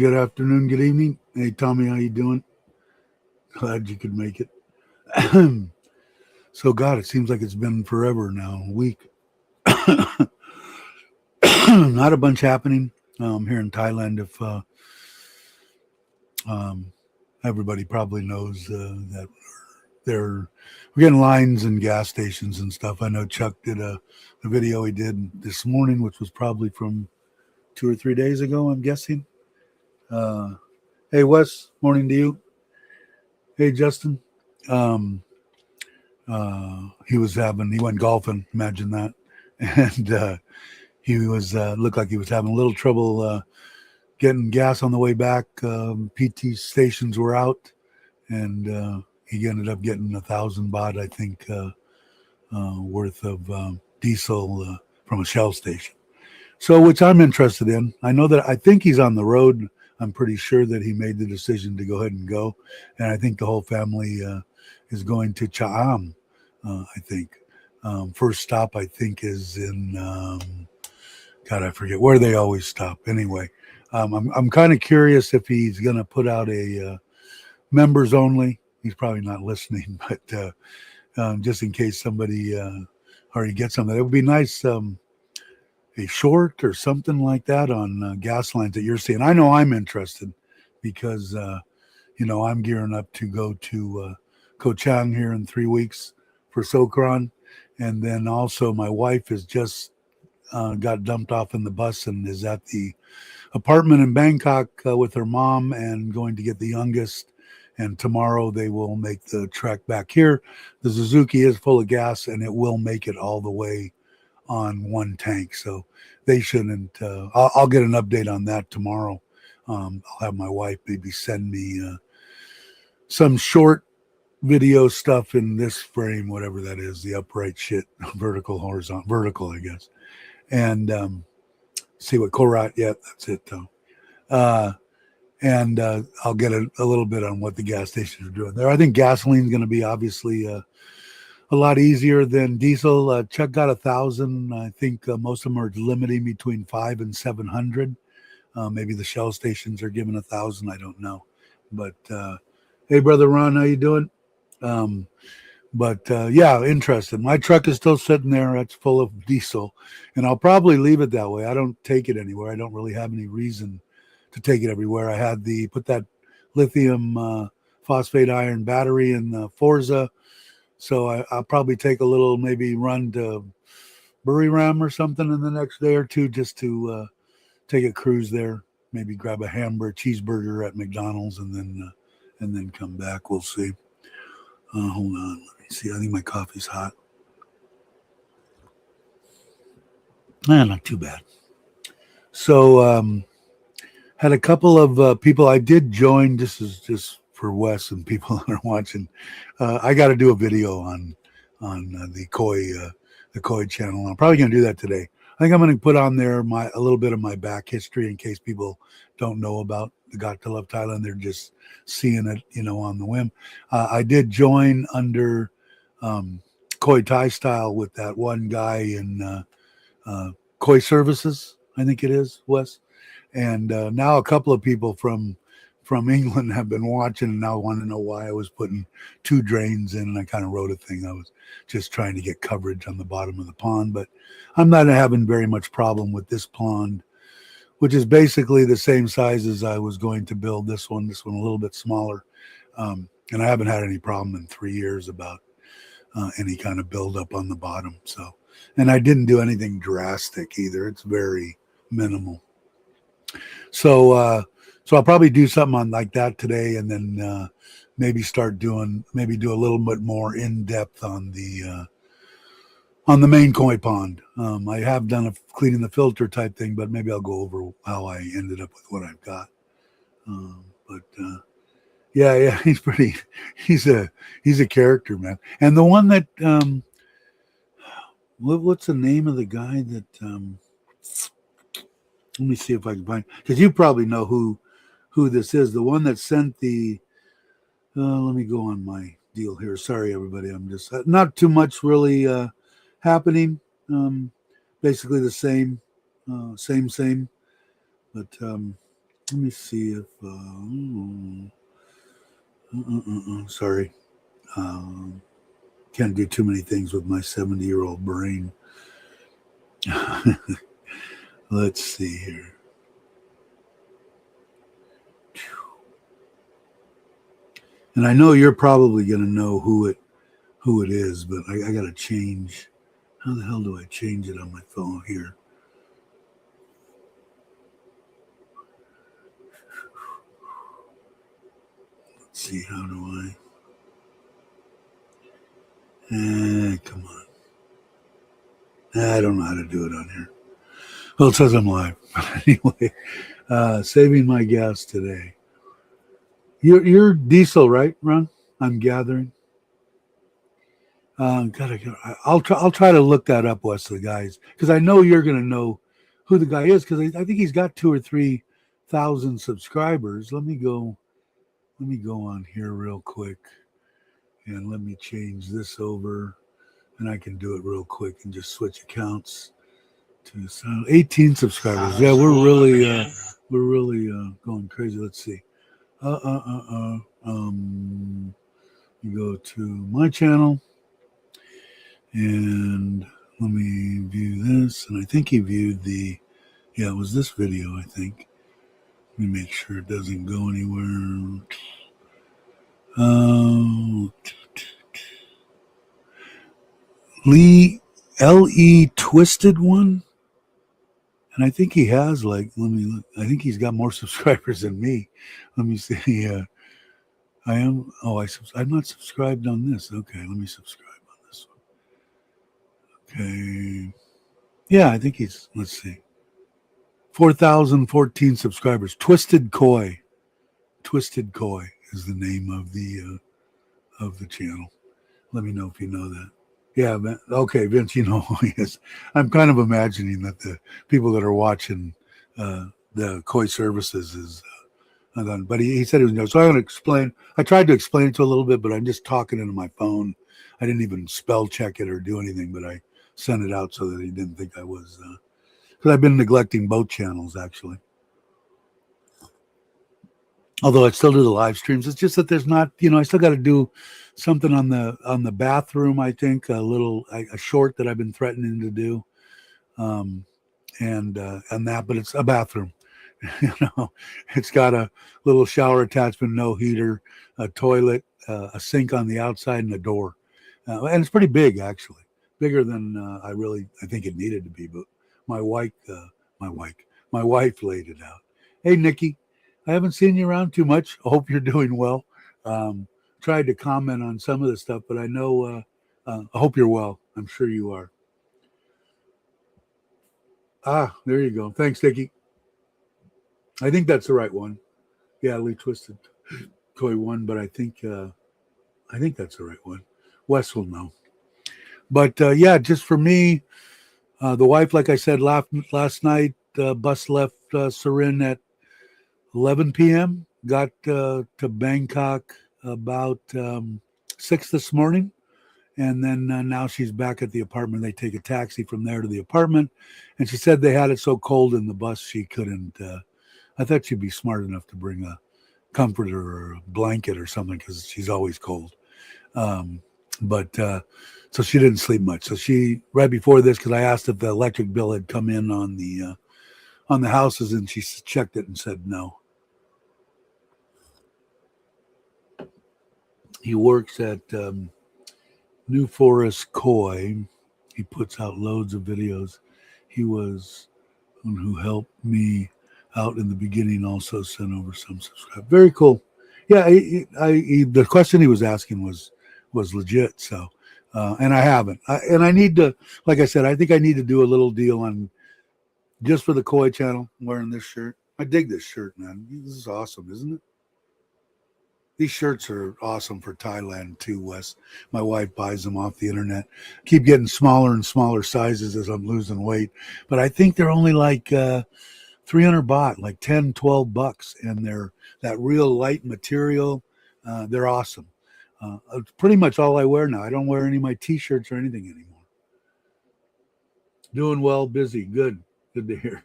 good afternoon, good evening. Hey, Tommy, how you doing? Glad you could make it. So, God, it seems like it's been forever now, a week. Not a bunch happening here in Thailand. If um, everybody probably knows that we're getting lines in gas stations and stuff. I know Chuck did a video he did this morning, which was probably from 2 or 3 days ago, I'm guessing. Uh, hey, Wes, morning to you. Hey, Justin. Um, he went golfing, imagine that. And he was, looked like he was having a little trouble getting gas on the way back. PT stations were out, and he ended up getting 1,000 baht, I think, worth of diesel from a Shell station. So, which I'm interested in. I think he's on the road. I'm pretty sure that he made the decision to go ahead and go. And I think the whole family is going to Cha'am, I think. First stop, I think, is in, God, I forget where they always stop. Anyway, I'm kind of curious if he's going to put out a members only. He's probably not listening, but just in case somebody already gets something, it would be nice. A short or something like that on gas lines that you're seeing. I know I'm interested because, I'm gearing up to go to Koh Chang here in 3 weeks for Sokran. And then also my wife has just got dumped off in the bus and is at the apartment in Bangkok with her mom and going to get the youngest. And tomorrow they will make the trek back here. The Suzuki is full of gas and it will make it all the way on one tank, so they shouldn't. I'll get an update on that tomorrow. I'll have my wife maybe send me some short video stuff in this frame, whatever that is, the upright shit, vertical, I guess, and see what Korat. Yeah, that's it though. And I'll get a little bit on what the gas stations are doing there. I think gasoline's going to be obviously a lot easier than diesel. Chuck got 1,000. I think most of them are limiting between 500 and 700. Maybe the Shell stations are giving 1,000. I don't know. But hey, brother Ron, how you doing? Yeah, interested. My truck is still sitting there. It's full of diesel, and I'll probably leave it that way. I don't take it anywhere. I don't really have any reason to take it everywhere. I had put that lithium phosphate iron battery in the Forza. So I'll probably take a little, maybe run to Buriram or something in the next day or two just to take a cruise there. Maybe grab a cheeseburger at McDonald's and then come back. We'll see. Hold on, let me see. I think my coffee's hot. Not too bad. So had a couple of people. I did join. This is just for Wes and people that are watching. I got to do a video on the Koi channel. I'm probably going to do that today. I think I'm going to put on there a little bit of my back history in case people don't know about the Got to Love Thailand. They're just seeing it, on the whim. I did join under Koi Thai style with that one guy in Koi Services, I think it is, Wes. And now a couple of people from England have been watching and now want to know why I was putting 2 drains in. And I kind of wrote a thing. I was just trying to get coverage on the bottom of the pond, but I'm not having very much problem with this pond, which is basically the same size as I was going to build this one a little bit smaller. And I haven't had any problem in 3 years about any kind of buildup on the bottom. So, and I didn't do anything drastic either. It's very minimal. So I'll probably do something on like that today, and then maybe do a little bit more in depth on the main koi pond. I have done a cleaning the filter type thing, but maybe I'll go over how I ended up with what I've got. Yeah, he's a character, man. And the one that what's the name of the guy that let me see if I can find, because you probably know who this is. The one that sent the let me go on my deal here. Sorry, everybody. I'm just not too much really happening. Basically the same. But Let me see if. Sorry. Can't do too many things with my 70-year-old brain. Let's see here. And I know you're probably going to know who it is, but I got to change. How the hell do I change it on my phone here? Let's see. How do I? Come on. I don't know how to do it on here. Well, it says I'm live. But anyway, saving my gas today. You're diesel, right, Ron? I'm gathering. I'll try to look that up, Wes, the guys, because I know you're gonna know who the guy is, because I think he's got 2 or 3 thousand subscribers. Let me go on here real quick, and let me change this over, and I can do it real quick and just switch accounts to 18 subscribers. Yeah, we're really going crazy. Let's see. You go to my channel. And let me view this. And I think he viewed it was this video, I think. Let me make sure it doesn't go anywhere. L.E. Twisted one. And I think he has let me look. I think he's got more subscribers than me. Let me see. I'm not subscribed on this. Okay, let me subscribe on this one. Okay. Yeah, I think let's see. 4,014 subscribers. Twisted Koi is the name of the channel. Let me know if you know that. Yeah, okay, Vince, you know who he is. I'm kind of imagining that the people that are watching the Koi services is but he said he was so I'm going to explain. I tried to explain it to a little bit, but I'm just talking into my phone. I didn't even spell check it or do anything, but I sent it out so that he didn't think I was because I've been neglecting both channels, actually. Although I still do the live streams. It's just that there's not, I still got to do something on the bathroom, I think, a short that I've been threatening to do. And that, but it's a bathroom. It's got a little shower attachment, no heater, a toilet, a sink on the outside, and a door. And it's pretty big, actually, bigger than I think it needed to be. But my wife laid it out. Hey, Nikki, I haven't seen you around too much. I hope you're doing well. Tried to comment on some of the stuff, but I know. I hope you're well. I'm sure you are. There you go. Thanks, Nikki. I think that's the right one. Yeah, Lee Twisted Koi one, but I think that's the right one. Wes will know. But yeah, just for me, the wife, like I said, last night. Bus left Surin at 11 p.m. Got to Bangkok about 6 this morning. And then now she's back at the apartment. They take a taxi from there to the apartment. And she said they had it so cold in the bus she couldn't. I thought she'd be smart enough to bring a comforter or a blanket or something because she's always cold. But so she didn't sleep much. So she, right before this, because I asked if the electric bill had come in on the houses, and she checked it and said no. He works at New Forest Koi. He puts out loads of videos. He was one who helped me out in the beginning, also sent over some subscribe. Very cool. Yeah, the question he was asking was legit. So, and I haven't. And I need to, like I said, I think I need to do a little deal on just for the Koi channel. I'm wearing this shirt. I dig this shirt, man. This is awesome, isn't it? These shirts are awesome for Thailand too, Wes. My wife buys them off the internet. Keep getting smaller and smaller sizes as I'm losing weight. But I think they're only like 300 baht, like 10, 12 bucks. And they're that real light material. They're awesome. It's pretty much all I wear now. I don't wear any of my t-shirts or anything anymore. Doing well, busy. Good to hear.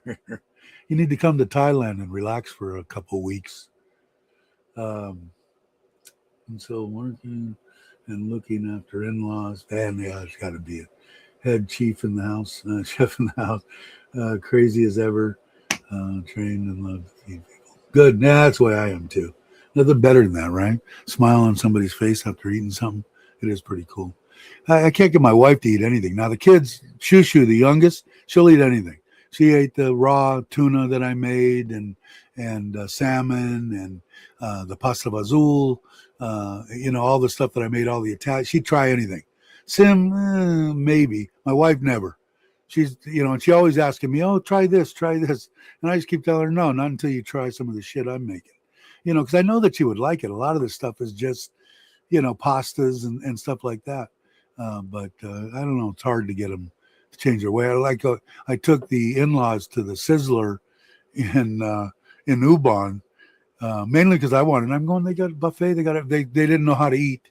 You need to come to Thailand and relax for a couple weeks. Um, and so working and looking after in-laws, and yeah, it's got to be a head chief in the house, chef in the house, crazy as ever, trained and love to feed people. Good, yeah, that's the way I am too. Nothing better than that, right? Smile on somebody's face after eating something. It is pretty cool. I can't get my wife to eat anything. Now the kids, Shushu, the youngest, she'll eat anything. She ate the raw tuna that I made and salmon and the pasta vazul, all the stuff that I made, all the Italian. She'd try anything. Sim, maybe. My wife never. She's, and she always asking me, oh, try this. And I just keep telling her, no, not until you try some of the shit I'm making. Because I know that she would like it. A lot of this stuff is just, pastas and stuff like that. But I don't know. It's hard to get them to change their way. I took the in-laws to the Sizzler in Ubon, mainly because I wanted. I'm going. They got a buffet. They didn't know how to eat.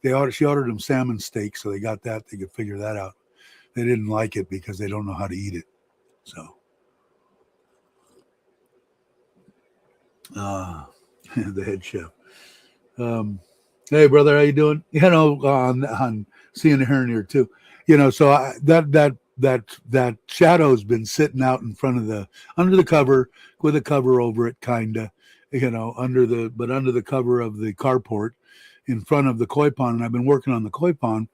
She ordered them salmon steak, so they got that. They could figure that out. They didn't like it because they don't know how to eat it. So, the head chef. Hey, brother, how you doing? On seeing and hearing here too. So that shadow's been sitting out in front of under the cover with a cover over it, kinda. Under the cover of the carport in front of the koi pond, and I've been working on the koi pond.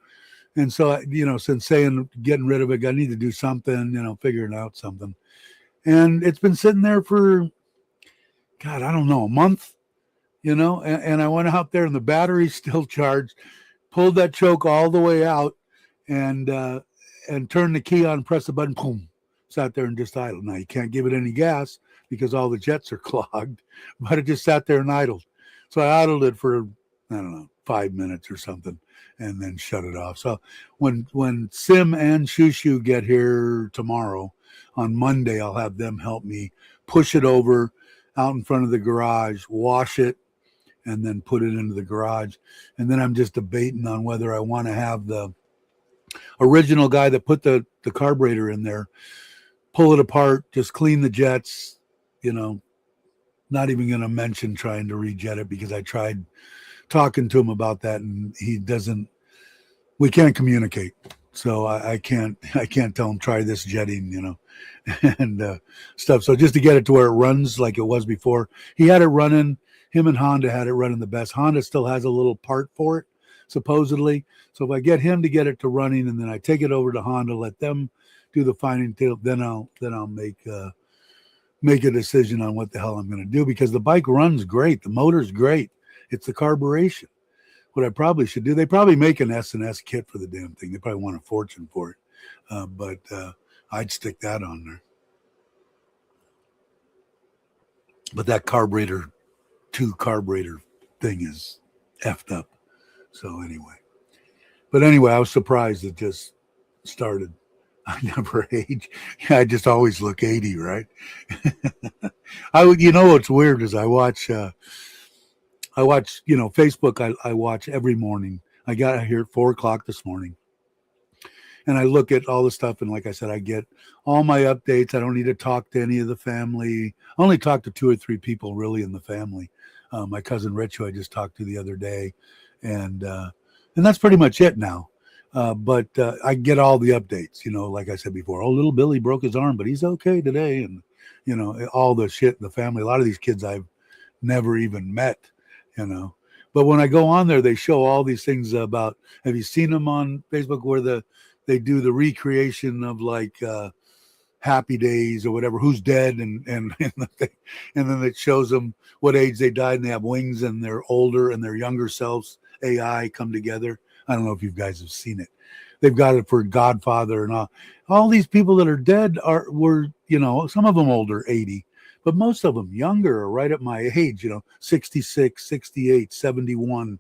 And so, since getting rid of it, I need to do something, figuring out something. And it's been sitting there for, God, I don't know, a month, and I went out there and the battery's still charged, pulled that choke all the way out and turned the key on, pressed the button, boom, sat there and just idled. Now, you can't give it any gas because all the jets are clogged, but it just sat there and idled. So I idled it for, I don't know, 5 minutes or something, and then shut it off. So when Sim and Shushu get here tomorrow, on Monday, I'll have them help me push it over out in front of the garage, wash it, and then put it into the garage. And then I'm just debating on whether I want to have the original guy that put the carburetor in there pull it apart, just clean the jets, not even going to mention trying to rejet it because I tried talking to him about that and we can't communicate. So I can't tell him try this jetting, and stuff. So just to get it to where it runs like it was before, he had it running. Him and Honda had it running the best. Honda still has a little part for it, supposedly. So if I get him to get it to running, and then I take it over to Honda, let them do the fine detail, then I'll make a decision on what the hell I'm going to do, because the bike runs great, the motor's great. It's the carburation. What I probably should do, they probably make an S&S kit for the damn thing. They probably want a fortune for it, but I'd stick that on there. But that carburetor thing is effed up. So anyway, I was surprised it just started. I never age. I just always look 80, right? What's weird is I watch Facebook. I watch every morning. I got here at 4:00 this morning, and I look at all the stuff. And like I said, I get all my updates. I don't need to talk to any of the family. I only talk to 2 or 3 people really in the family. My cousin Rich, who I just talked to the other day, and that's pretty much it now. But I get all the updates, like I said before. Oh, little Billy broke his arm, but he's okay today. And, all the shit in the family. A lot of these kids I've never even met, But when I go on there, they show all these things about, have you seen them on Facebook where they do the recreation of like Happy Days or whatever, who's dead, and then it shows them what age they died, and they have wings, and they're older and their younger selves, AI, come together. I don't know if you guys have seen it. They've got it for Godfather and all these people that are dead were, some of them older, 80, but most of them younger, or right at my age, 66, 68, 71,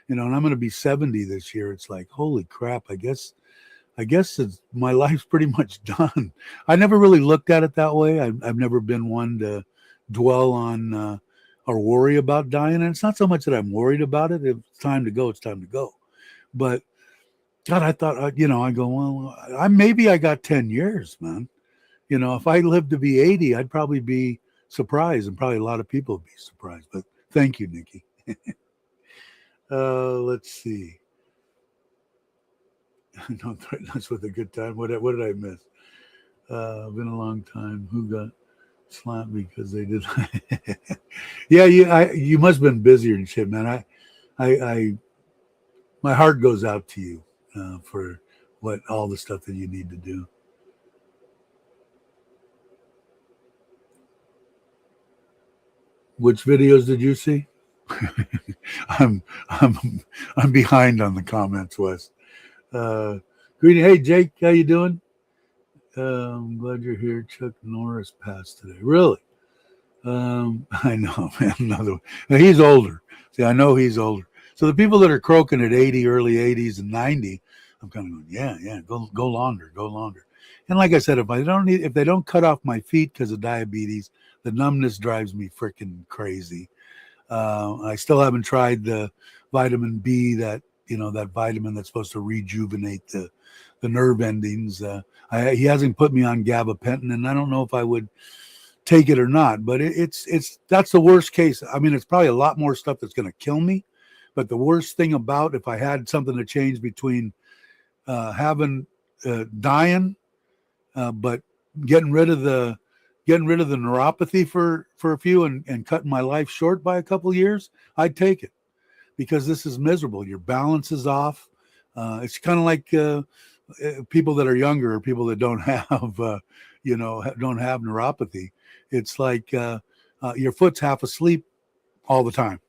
and I'm going to be 70 this year. It's like, holy crap. I guess my life's pretty much done. I never really looked at it that way. I've never been one to dwell on or worry about dying. And it's not so much that I'm worried about it. If it's time to go, it's time to go. But God, I thought, I go, well, maybe I got 10 years, man. if I lived to be 80, I'd probably be surprised, and probably a lot of people would be surprised. But thank you, Nikki. Let's see. Don't threaten us with a good time. What did I miss? Been a long time. Who got slapped because they did? Yeah, you must have been busier and shit, man. I my heart goes out to you for all the stuff that you need to do. Which videos did you see? I'm I'm behind on the comments, Wes. Greeting, hey Jake, how you doing? I'm glad you're here. Chuck Norris passed today. Really? I know, man. Another one. Now, he's older. See, I know he's older. So the people that are croaking at 80, early 80s and 90, I'm kind of going, yeah, go longer, go longer. And like I said, if they don't cut off my feet because of diabetes, the numbness drives me freaking crazy. I still haven't tried the vitamin B, that vitamin that's supposed to rejuvenate the nerve endings. He hasn't put me on gabapentin, and I don't know if I would take it or not. But that's the worst case. I mean, it's probably a lot more stuff that's going to kill me. But the worst thing about, if I had something to change between dying, but getting rid of the neuropathy for a few, and cutting my life short by a couple years, I'd take it, because this is miserable. Your balance is off. It's kind of like people that are younger, or people that don't have don't have neuropathy. It's like your foot's half asleep all the time.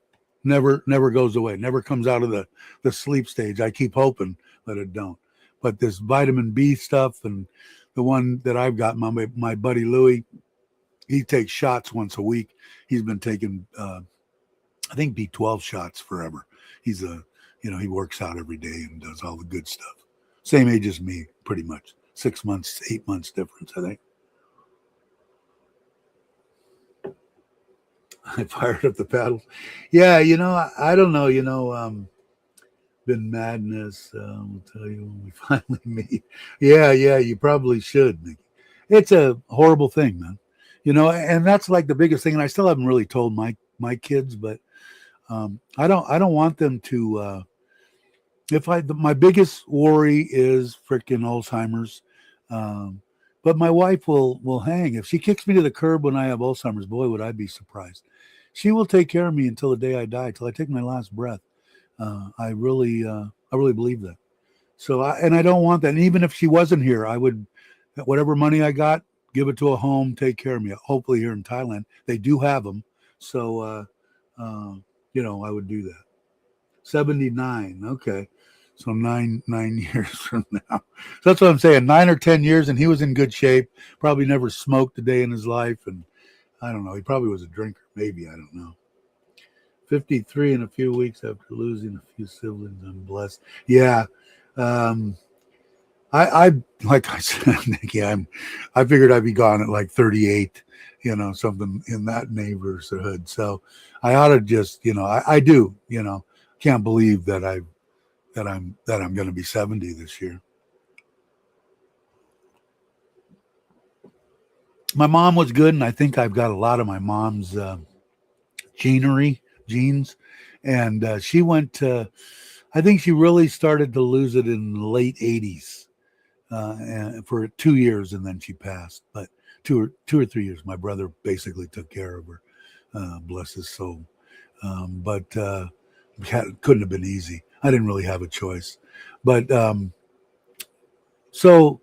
Never goes away. Never comes out of the sleep stage. I keep hoping that it don't. But this vitamin B stuff, and the one that I've got, my buddy Louie, he takes shots once a week. He's been taking I think B12 shots forever. He's he works out every day and does all the good stuff. Same age as me, pretty much. 6 months, 8 months difference, I think. I fired up the paddles. Yeah, I don't know. Been madness. We'll tell you when we finally meet. Yeah, you probably should, Nikki. It's a horrible thing, man. And that's like the biggest thing. And I still haven't really told my kids, but I don't want them to. My biggest worry is freaking Alzheimer's. But my wife will hang. If she kicks me to the curb when I have Alzheimer's, boy, would I be surprised. She will take care of me until the day I die, till I take my last breath. I really believe that. So I don't want that. And even if she wasn't here, I would, whatever money I got, give it to a home, take care of me. Hopefully here in Thailand, they do have them. So, I would do that. 79. Okay. So nine years from now. So that's what I'm saying. 9 or 10 years, and he was in good shape. Probably never smoked a day in his life. And I don't know. He probably was a drinker. Maybe. I don't know. 53 in a few weeks after losing a few siblings. I'm blessed. Yeah. I like I said, Nikki, I figured I'd be gone at like 38, something in that neighborhood. So I ought to just, I do, can't believe that I'm going to be 70 this year. My mom was good, and I think I've got a lot of my mom's genes, and she went to, I think she really started to lose it in the late 80s. And for 2 years, and then she passed. But two or 3 years, my brother basically took care of her. Bless his soul. But couldn't have been easy. I didn't really have a choice. But so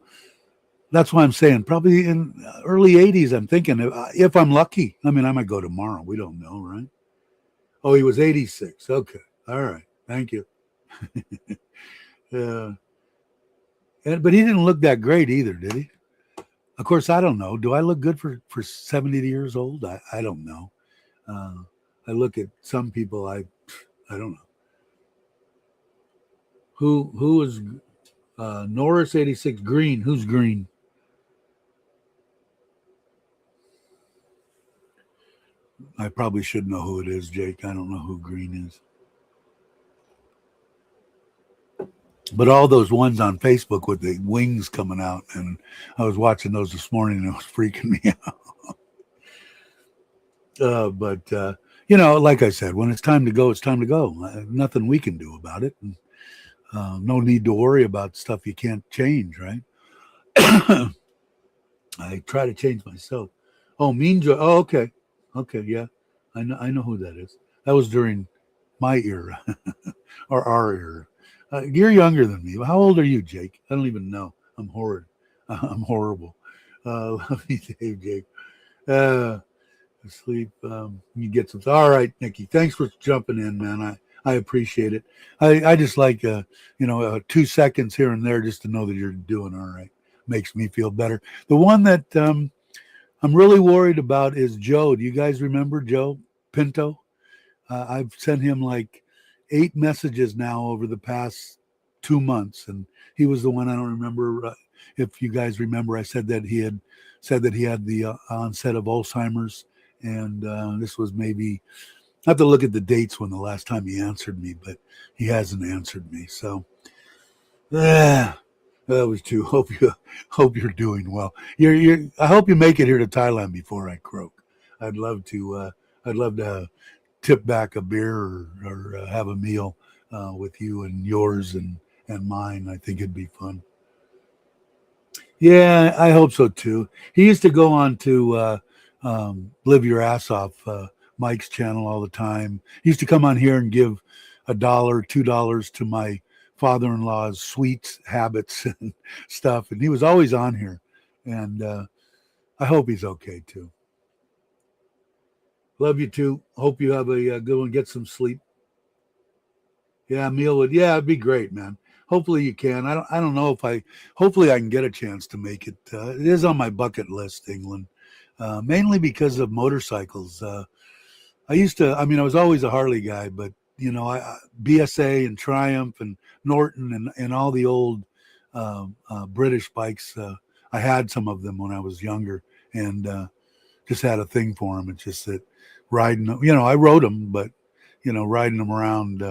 that's why I'm saying probably in early 80s. I'm thinking if I'm lucky. I mean, I might go tomorrow. We don't know, right? Oh, he was 86. Okay, all right. Thank you. But he didn't look that great either, did he? Of course, I don't know. Do I look good for 70 years old? I don't know. I look at some people. I don't know. Who is Norris 86 Green? Who's Green? I probably should know who it is, Jake. I don't know who Green is. But all those ones on Facebook with the wings coming out, and I was watching those this morning, and it was freaking me out. But like I said, when it's time to go, it's time to go. Nothing we can do about it. And, no need to worry about stuff you can't change, right? I try to change myself. Oh, Mean Joe. Oh, okay. Okay, yeah. I know who that is. That was during my era or our era. You're younger than me. How old are you, Jake? I don't even know. I'm horrid. I'm horrible. Love you, Dave, Jake. Sleep. You get some. All right, Nikki. Thanks for jumping in, man. I appreciate it. I just like 2 seconds here and there just to know that you're doing all right. Makes me feel better. The one that I'm really worried about is Joe. Do you guys remember Joe Pinto? I've sent him like 8 messages now over the past 2 months, and he was the one. I don't remember if you guys remember. I said that he had the onset of Alzheimer's, and this was maybe. I have to look at the dates when the last time he answered me, but he hasn't answered me. So, that was too. Hope you're doing well. I hope you make it here to Thailand before I croak. I'd love to. I'd love to tip back a beer or have a meal with you and yours and mine. I think it'd be fun. Yeah, I hope so too. He used to go on to Live Your Ass Off, Mike's channel all the time. He used to come on here and give $1, $2 to my father-in-law's sweets habits and stuff. And he was always on here. And I hope he's okay too. Love you too. Hope you have a good one. Get some sleep. Yeah, meal would. Yeah, it'd be great, man. Hopefully you can. I don't know if hopefully I can get a chance to make it. It is on my bucket list, England, mainly because of motorcycles. I was always a Harley guy, but BSA and Triumph and Norton and all the old British bikes. I had some of them when I was younger, and just had a thing for them. It's just that riding, I rode them, but riding them around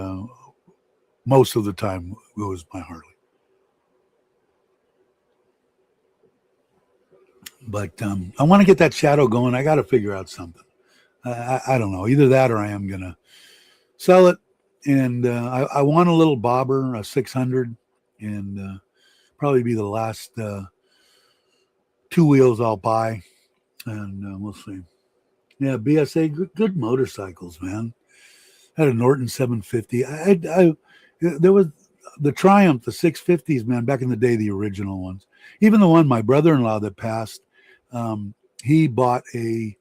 most of the time it was my Harley. But I want to get that shadow going. I got to figure out something. I don't know. Either that or I am going to sell it. And I want a little bobber, a 600, and probably be the last 2 wheels I'll buy. And we'll see. Yeah, BSA, good motorcycles, man. I had a Norton 750. There was the Triumph, the 650s, man, back in the day, the original ones. Even the one my brother-in-law that passed, he bought it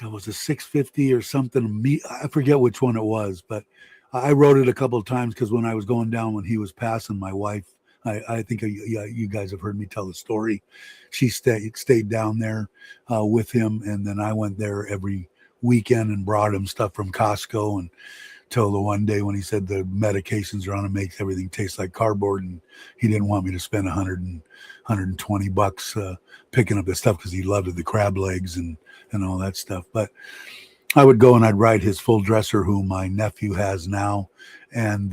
was a 650 or something. I forget which one it was, but I rode it a couple of times because when I was going down when he was passing, my wife, I think you guys have heard me tell the story. She stayed down there with him, and then I went there every weekend and brought him stuff from Costco, and till the one day when he said the medications are on it makes everything taste like cardboard, and he didn't want me to spend $120 picking up the stuff because he loved the crab legs and all that stuff. But I would go and I'd ride his full dresser, who my nephew has now, and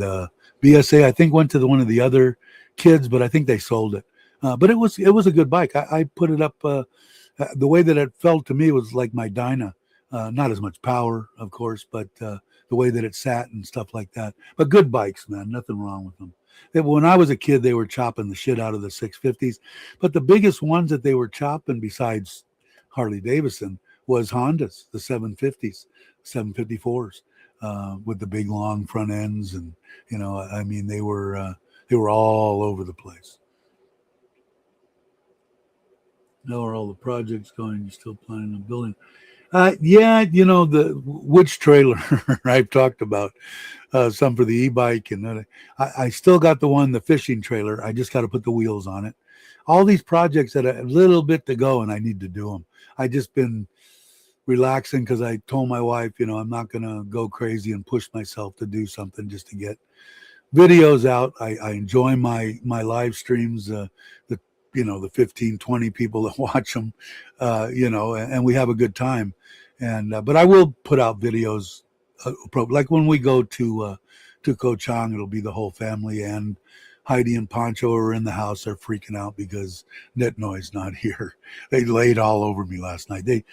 BSA I think went to one of the other kids, but I think they sold it. But it was a good bike. I put it up. The way that it felt to me was like my Dyna. Not as much power, of course, but the way that it sat and stuff like that. But good bikes, man. Nothing wrong with them. When I was a kid, they were chopping the shit out of the 650s. But the biggest ones that they were chopping, besides Harley Davidson, was Hondas, the 750s, 754s, with the big long front ends. And, they were all over the place. How are all the projects going? You're still planning on building? Yeah, the which trailer I've talked about some for the e-bike, and I still got the fishing trailer. I just got to put the wheels on it. All these projects that a little bit to go, and I need to do them. I just been relaxing because I told my wife, I'm not gonna go crazy and push myself to do something just to get videos out. I enjoy my live streams. The 15, 20 people that watch them, and we have a good time. And but I will put out videos, like when we go to Koh Chang, it'll be the whole family and Heidi and Pancho are in the house. They're freaking out because Nitnoy's not here. They laid all over me last night. They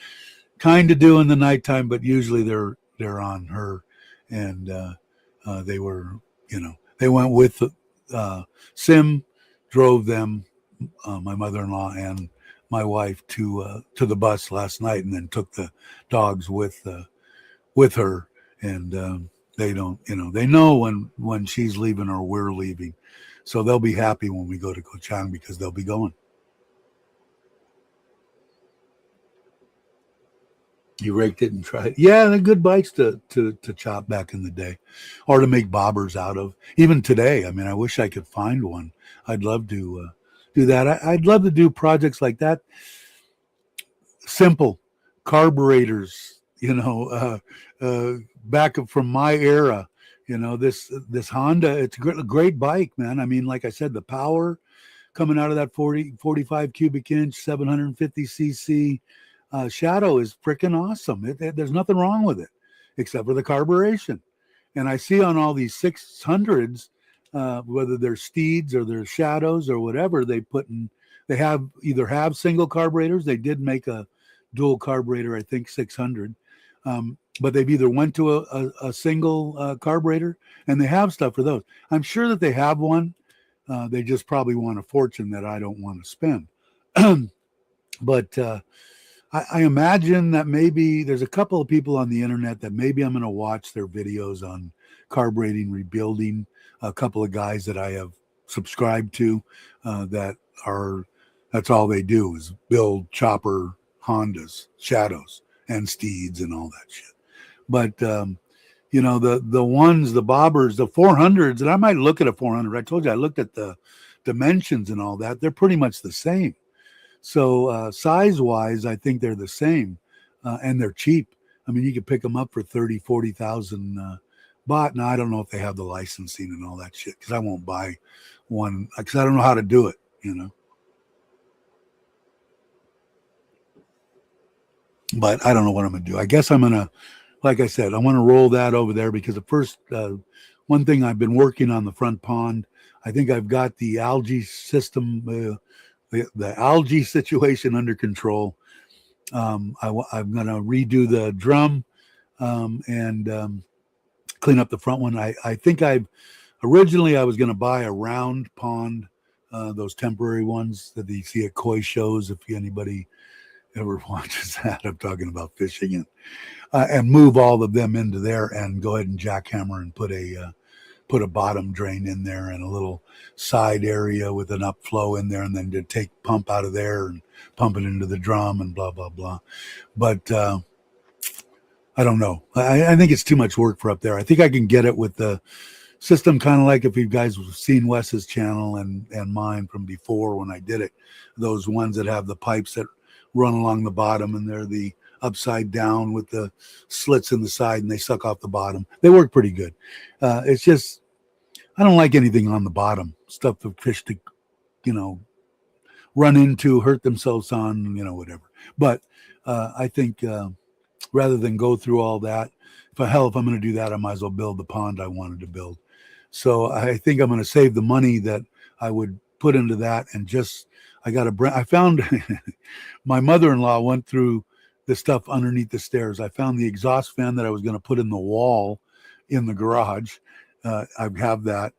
kind of do in the nighttime, but usually they're on her. And they were, they went with Sim, drove them, my mother-in-law and my wife to the bus last night, and then took the dogs with her. And they don't, they know when she's leaving or we're leaving, so they'll be happy when we go to Kochang because they'll be going. You raked it and tried. Yeah, they're good bikes to chop back in the day, or to make bobbers out of. Even today, I mean, I wish I could find one. I'd love to do that. I'd love to do projects like that. Simple carburetors, back from my era. This Honda. It's a great bike, man. I mean, like I said, the power coming out of that 45 cubic inch, 750 cc. Shadow is freaking awesome. There's nothing wrong with it except for the carburation. And I see on all these 600s, whether they're Steeds or they're Shadows or whatever, they either have single carburetors. They did make a dual carburetor, I think 600, but they've either went to a single carburetor, and they have stuff for those. I'm sure that they have one. They just probably want a fortune that I don't want to spend. But I imagine that maybe there's a couple of people on the internet that maybe I'm going to watch their videos on carbureting, rebuilding. A couple of guys that I have subscribed to that's all they do is build chopper Hondas, Shadows, and Steeds and all that shit. But the ones, the bobbers, the 400s, and I might look at a 400. I told you I looked at the dimensions and all that. They're pretty much the same. So size-wise, I think they're the same, and they're cheap. I mean, you could pick them up for 30,000, 40,000 baht. Now, I don't know if they have the licensing and all that shit, because I won't buy one, because I don't know how to do it, But I don't know what I'm going to do. I guess I'm going to, like I said, I want to roll that over there, because the first, one thing I've been working on the front pond, I think I've got the algae system, the algae situation under control. I'm going to redo the drum and clean up the front one. I think originally I was going to buy a round pond, those temporary ones that you see at koi shows. If anybody ever watches that, I'm talking about fishing, and move all of them into there and go ahead and jackhammer and put a bottom drain in there and a little side area with an upflow in there, and then to take pump out of there and pump it into the drum and blah, blah, blah. But I don't know. I think it's too much work for up there. I think I can get it with the system, kind of like if you guys have seen Wes's channel and mine from before when I did it, those ones that have the pipes that run along the bottom, and they're the upside down with the slits in the side, and they suck off the bottom. They work pretty good. It's just, I don't like anything on the bottom, stuff for fish to, run into, hurt themselves on, whatever. But I think rather than go through all that, if I'm going to do that, I might as well build the pond I wanted to build. So I think I'm going to save the money that I would put into that, and I found my mother-in-law went through the stuff underneath the stairs. I found the exhaust fan that I was going to put in the wall in the garage. I have that.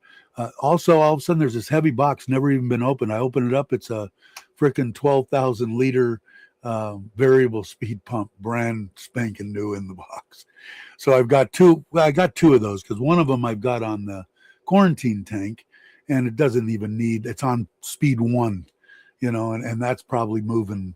Also, all of a sudden, there's this heavy box, never even been opened. I open it up. It's a freaking 12,000 liter variable speed pump, brand spanking new in the box. So I got two of those, because one of them I've got on the quarantine tank, and it doesn't even it's on speed 1, and that's probably moving.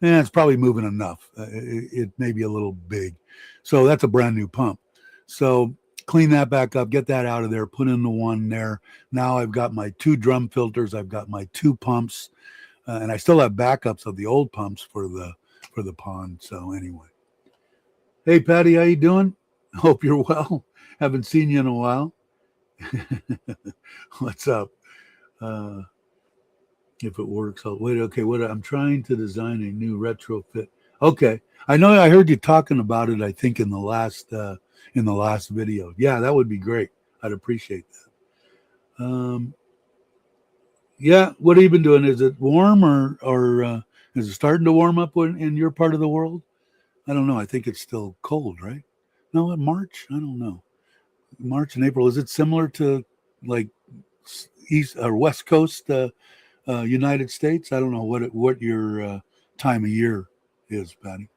It's probably moving enough. It may be a little big. So that's a brand new pump. So clean that back up, get that out of there, put in the one there. Now I've got my 2 drum filters. I've got my 2 pumps, and I still have backups of the old pumps for the pond. So anyway. Hey, Patty, how you doing? Hope you're well. Haven't seen you in a while. What's up? If it works, I'll wait. Okay, I'm trying to design a new retrofit. Okay, I know I heard you talking about it, I think in the last video. Yeah, that would be great. I'd appreciate that. Yeah, what have you been doing? Is it warm or is it starting to warm up in your part of the world? I don't know. I think it's still cold, right? No, in March. I don't know. March and April. Is it similar to like east or west coast United States? I don't know what your time of year is, Patty.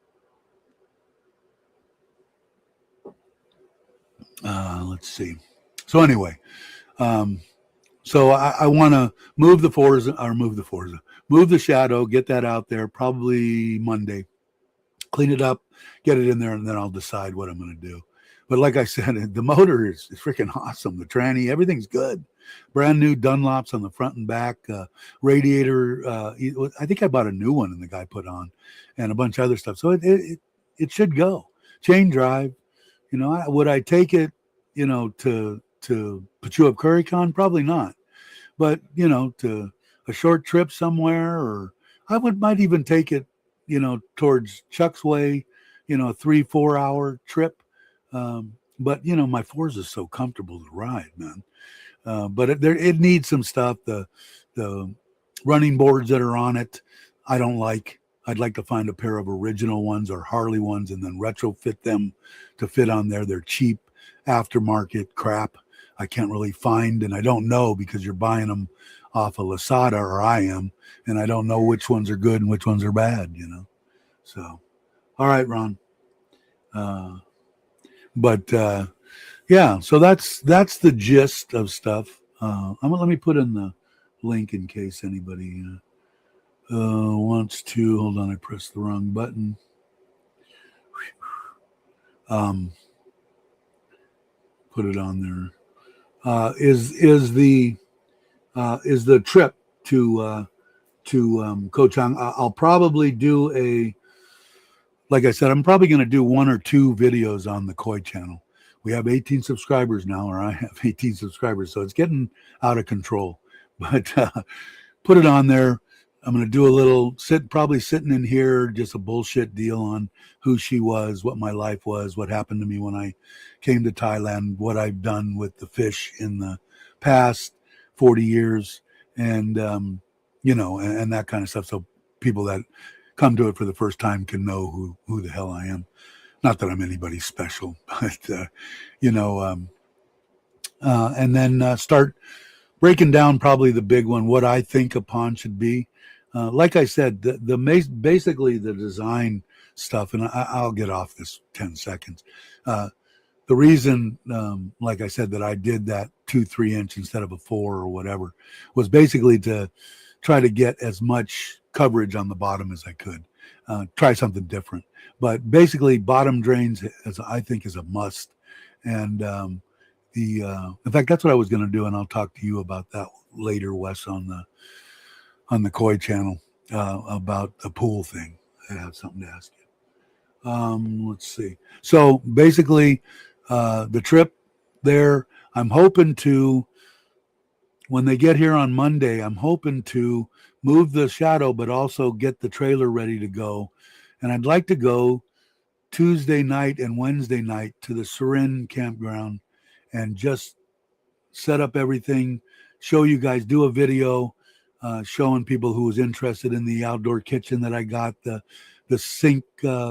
Let's see. So anyway, um, so I want to move the shadow, get that out there probably Monday, clean it up, get it in there, and then I'll decide what I'm going to do. But like I said, the motor is freaking awesome. The tranny, everything's good. Brand new Dunlops on the front and back. Radiator, I think I bought a new one and the guy put on, and a bunch of other stuff. So it should go. Chain drive. Would I take it, to Pachuap Currycon? Probably not. But, to a short trip somewhere, or might even take it, towards Chuck's Way, a 3-4 hour trip. But my Forza is so comfortable to ride, man. But it needs some stuff. The running boards that are on it, I don't like. I'd like to find a pair of original ones or Harley ones and then retrofit them to fit on there. They're cheap, aftermarket crap. I can't really find, and I don't know because you're buying them off of Lasada, or I am, and I don't know which ones are good and which ones are bad, So, all right, Ron. But yeah, so that's the gist of stuff. Let me put in the link in case anybody wants to. Hold on, I pressed the wrong button. Put it on there. Is the trip to Koh Chang? I'll probably do like I said, I'm probably going to do 1 or 2 videos on the Koi channel. We have 18 subscribers now, or I have 18 subscribers, so it's getting out of control. But put it on there. I'm going to do a little probably sitting in here, just a bullshit deal on who she was, what my life was, what happened to me when I came to Thailand, what I've done with the fish in the past 40 years, and, and that kind of stuff. So people that come to it for the first time can know who the hell I am. Not that I'm anybody special, but, and then start breaking down probably the big one, what I think a pond should be. Like I said, basically the design stuff, and I'll get off this 10 seconds. The reason, like I said, that I did that 2-3 inch instead of a 4 or whatever was basically to try to get as much coverage on the bottom as I could. Try something different. But basically, bottom drains, I think, is a must. And in fact, that's what I was going to do, and I'll talk to you about that later, Wes, on the Koi channel about the pool thing. I have something to ask you. Let's see. So basically, the trip there, I'm hoping to, when they get here on Monday, I'm hoping to move the shadow, but also get the trailer ready to go. And I'd like to go Tuesday night and Wednesday night to the Serin campground and just set up everything, show you guys, do a video showing people who was interested in the outdoor kitchen that I got, the sink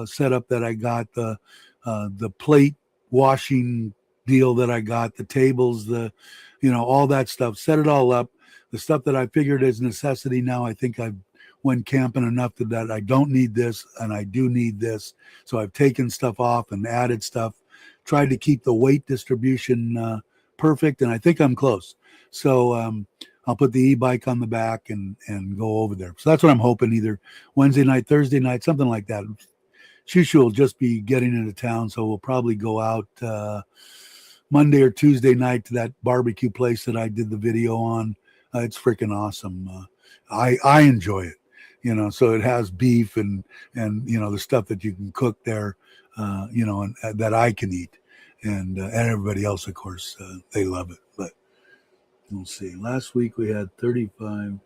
setup that I got, the plate washing deal that I got, the tables, all that stuff, set it all up. The stuff that I figured is necessity now, I think I've went camping enough that I don't need this and I do need this. So I've taken stuff off and added stuff, tried to keep the weight distribution perfect, and I think I'm close. So I'll put the e-bike on the back and go over there. So that's what I'm hoping, either Wednesday night, Thursday night, something like that. Shushu will just be getting into town, so we'll probably go out Monday or Tuesday night to that barbecue place that I did the video on. It's freaking awesome. I enjoy it, so it has beef and the stuff that you can cook there, and that I can eat, and everybody else, of course, they love it. But we'll see. Last week we had 35.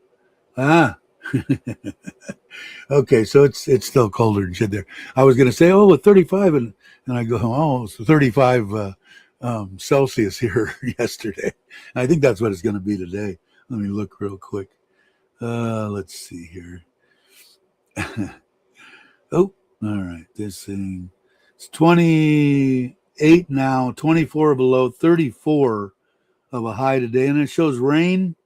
Okay, so it's still colder and shit there. I was gonna say, with 35, and I go, it's 35 Celsius here yesterday. I think that's what it's gonna be today. Let me look real quick. Let's see here. Oh, all right. This thing, it's 28 now, 24 below, 34 of a high today, and it shows rain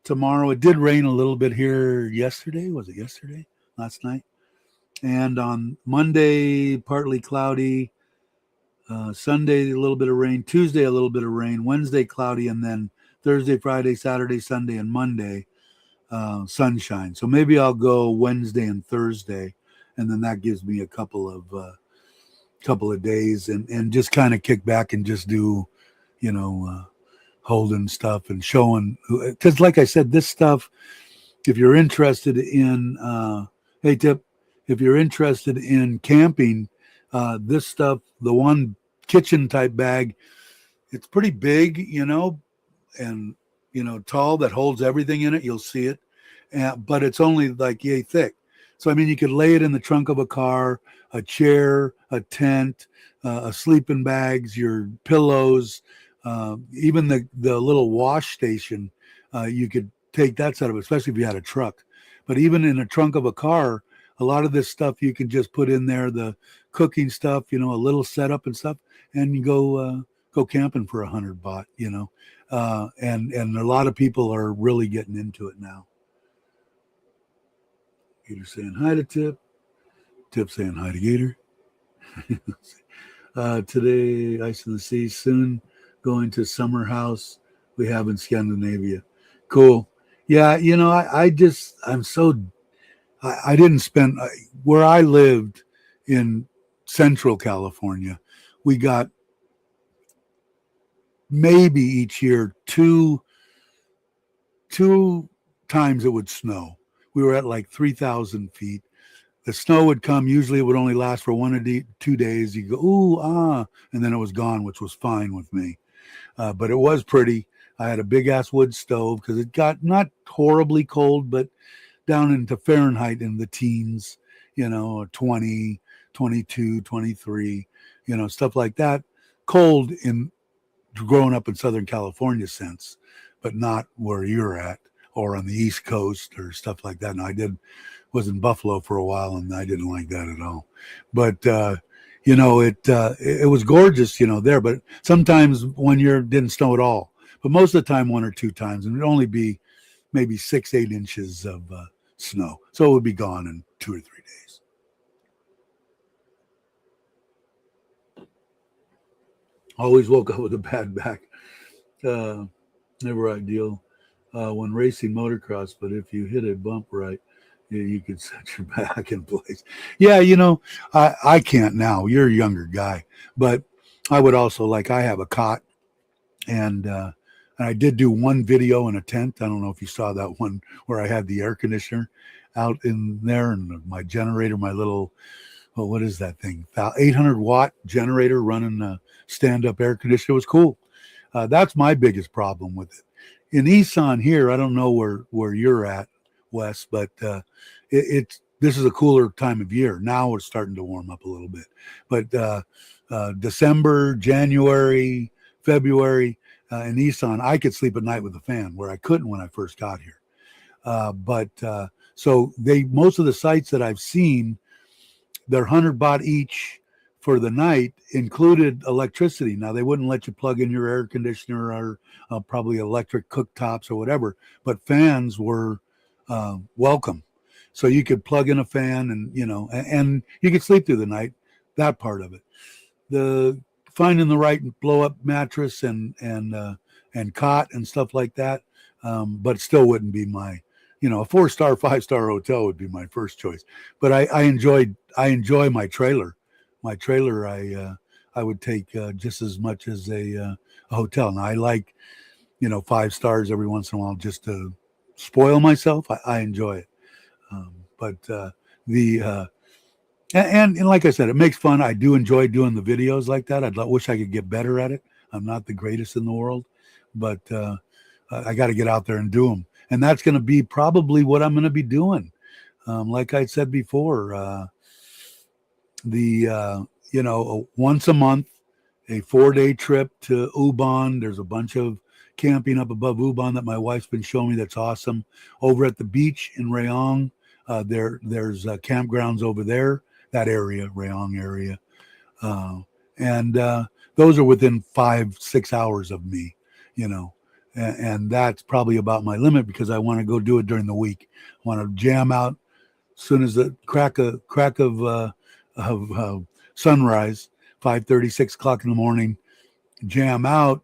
tomorrow. It did rain a little bit here yesterday. Was it yesterday? Last night? And on Monday, partly cloudy. Sunday, a little bit of rain. Tuesday, a little bit of rain. Wednesday, cloudy. And then Thursday, Friday, Saturday, Sunday, and Monday, sunshine. So maybe I'll go Wednesday and Thursday. And then that gives me a couple of days and just kind of kick back and just do, holding stuff and showing. Because like I said, this stuff, if you're interested in, hey, Tip, if you're interested in camping, this stuff, the one kitchen type bag, it's pretty big, and, tall, that holds everything in it. You'll see it. But it's only like yay thick. So, I mean, you could lay it in the trunk of a car, a chair, a tent, a sleeping bags, your pillows, even the little wash station. You could take that set up, especially if you had a truck. But even in the trunk of a car, a lot of this stuff you can just put in there, the cooking stuff, a little setup and stuff, and you go camping for $100, and a lot of people are really getting into it now. Gator saying hi to Tip. Tip saying hi to Gator. Today, ice in the sea. Soon going to summer house we have in Scandinavia. Cool. Yeah, I didn't spend, where I lived in Central California, we got maybe each year two times it would snow. We were at like 3,000 feet. The snow would come. Usually it would only last for 1 or 2 days. You go, ooh, and then it was gone, which was fine with me. But it was pretty. I had a big ass wood stove because it got not horribly cold, but down into Fahrenheit in the teens, 20, 22, 23, stuff like that. Cold in growing up in Southern California sense, but not where you're at or on the East Coast or stuff like that. And was in Buffalo for a while, and I didn't like that at all. But it was gorgeous, there. But sometimes when didn't snow at all, but most of the time 1 or 2 times, and it'd only be maybe 6-8 inches of snow, so it would be gone in 2 or 3 days. Always woke up with a bad back. Never ideal when racing motocross, but if you hit a bump right, you could set your back in place. Yeah, I can't now. You're a younger guy, but I would also I have a cot, and I did do one video in a tent. I don't know if you saw that one where I had the air conditioner out in there and my generator, my little, what is that thing? 800-watt generator running a stand-up air conditioner. It was cool. That's my biggest problem with it. In Isan here, I don't know where you're at, Wes, but this is a cooler time of year. Now we're starting to warm up a little bit. But December, January, February, in Isan, I could sleep at night with a fan where I couldn't when I first got here. So most of the sites that I've seen, they're 100 baht each for the night, included electricity. Now, they wouldn't let you plug in your air conditioner or probably electric cooktops or whatever, but fans were welcome. So you could plug in a fan and you could sleep through the night, that part of it. The finding the right blow up mattress and cot and stuff like that. But it still wouldn't be my, a 4-star, 5-star hotel would be my first choice. But I enjoy my trailer. My trailer, I would take just as much as a hotel. And I like, 5 stars every once in a while just to spoil myself. I enjoy it. And like I said, it makes fun. I do enjoy doing the videos like that. I wish I could get better at it. I'm not the greatest in the world, but I got to get out there and do them. And that's going to be probably what I'm going to be doing. Like I said before, once a month, a 4-day trip to Ubon. There's a bunch of camping up above Ubon that my wife's been showing me. That's awesome. Over at the beach in Rayong, there's campgrounds over there. That area, Rayong area, and those are within 5-6 hours of me. You know, and that's probably about my limit because I want to go do it during the week. I want to jam out as soon as the crack of sunrise, 5:30, 6 o'clock in the morning, jam out,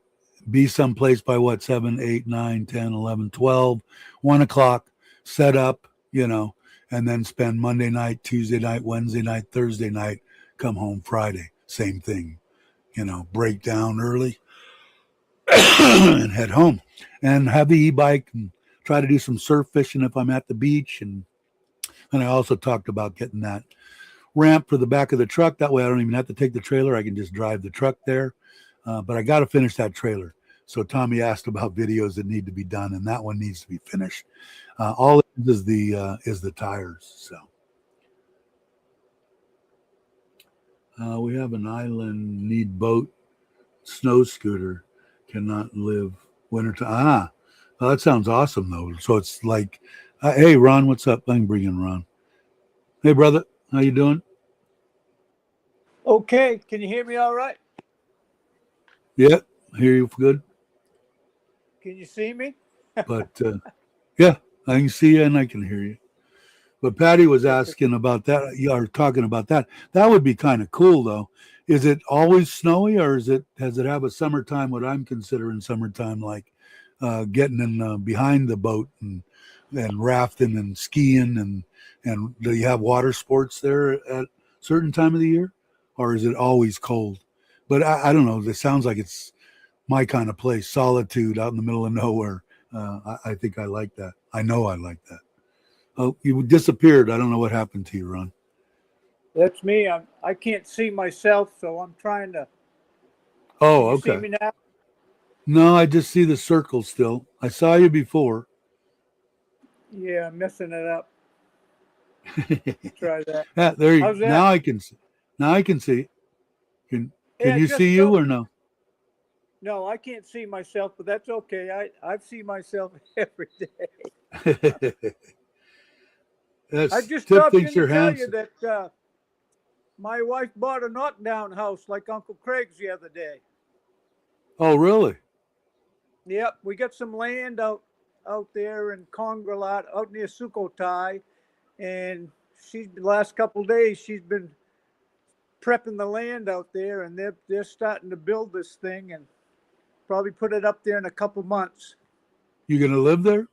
be someplace by what, 7, 8, 9, 10, 11, 12, 1 o'clock, set up, you know, and then spend Monday night, Tuesday night, Wednesday night, Thursday night, come home Friday. Same thing, you know, break down early and head home and have the e-bike and try to do some surf fishing if I'm at the beach. And I also talked about getting that ramp for the back of the truck. That way I don't even have to take the trailer. I can just drive the truck there. But I got to finish that trailer. So Tommy asked about videos that need to be done, and that one needs to be finished. All it is the tires. So we have an island need boat, snow scooter, cannot live wintertime. Well, that sounds awesome though. So it's like, hey Ron, what's up? I can bring in Ron. Hey brother, how you doing? Okay, can you hear me all right? Yeah, hear you good. Can you see me? But yeah, I can see you and I can hear you. But Patty was asking about that. You are talking about that. That would be kind of cool, though. Is it always snowy, or does it have a summertime? What I'm considering summertime, like getting in behind the boat and rafting and skiing and do you have water sports there at a certain time of the year, or is it always cold? But I don't know. It sounds like it's my kind of place, solitude out in the middle of nowhere. I think I like that. I know I like that. Oh, you disappeared. I don't know what happened to you, Ron. That's me. I can't see myself, so I'm trying to. Oh, Can you see okay. me now? No, I just see the circle still. I saw you before. Yeah, I'm messing it up. Try that. Yeah, there you. How's that? Now I can see. Now I can see. Can Yeah, you just see you don't. or no? No, I can't see myself, but that's okay. I see myself every day. I Yes. just Tip stopped thinks in to you're tell you handsome. that my wife bought a knockdown house like Uncle Craig's the other day. Oh, really? Yep, we got some land out there in Congrelat, out near Sukhothai, and she's the last couple of days she's been prepping the land out there, and they're starting to build this thing and probably put it up there in a couple months. You gonna live there?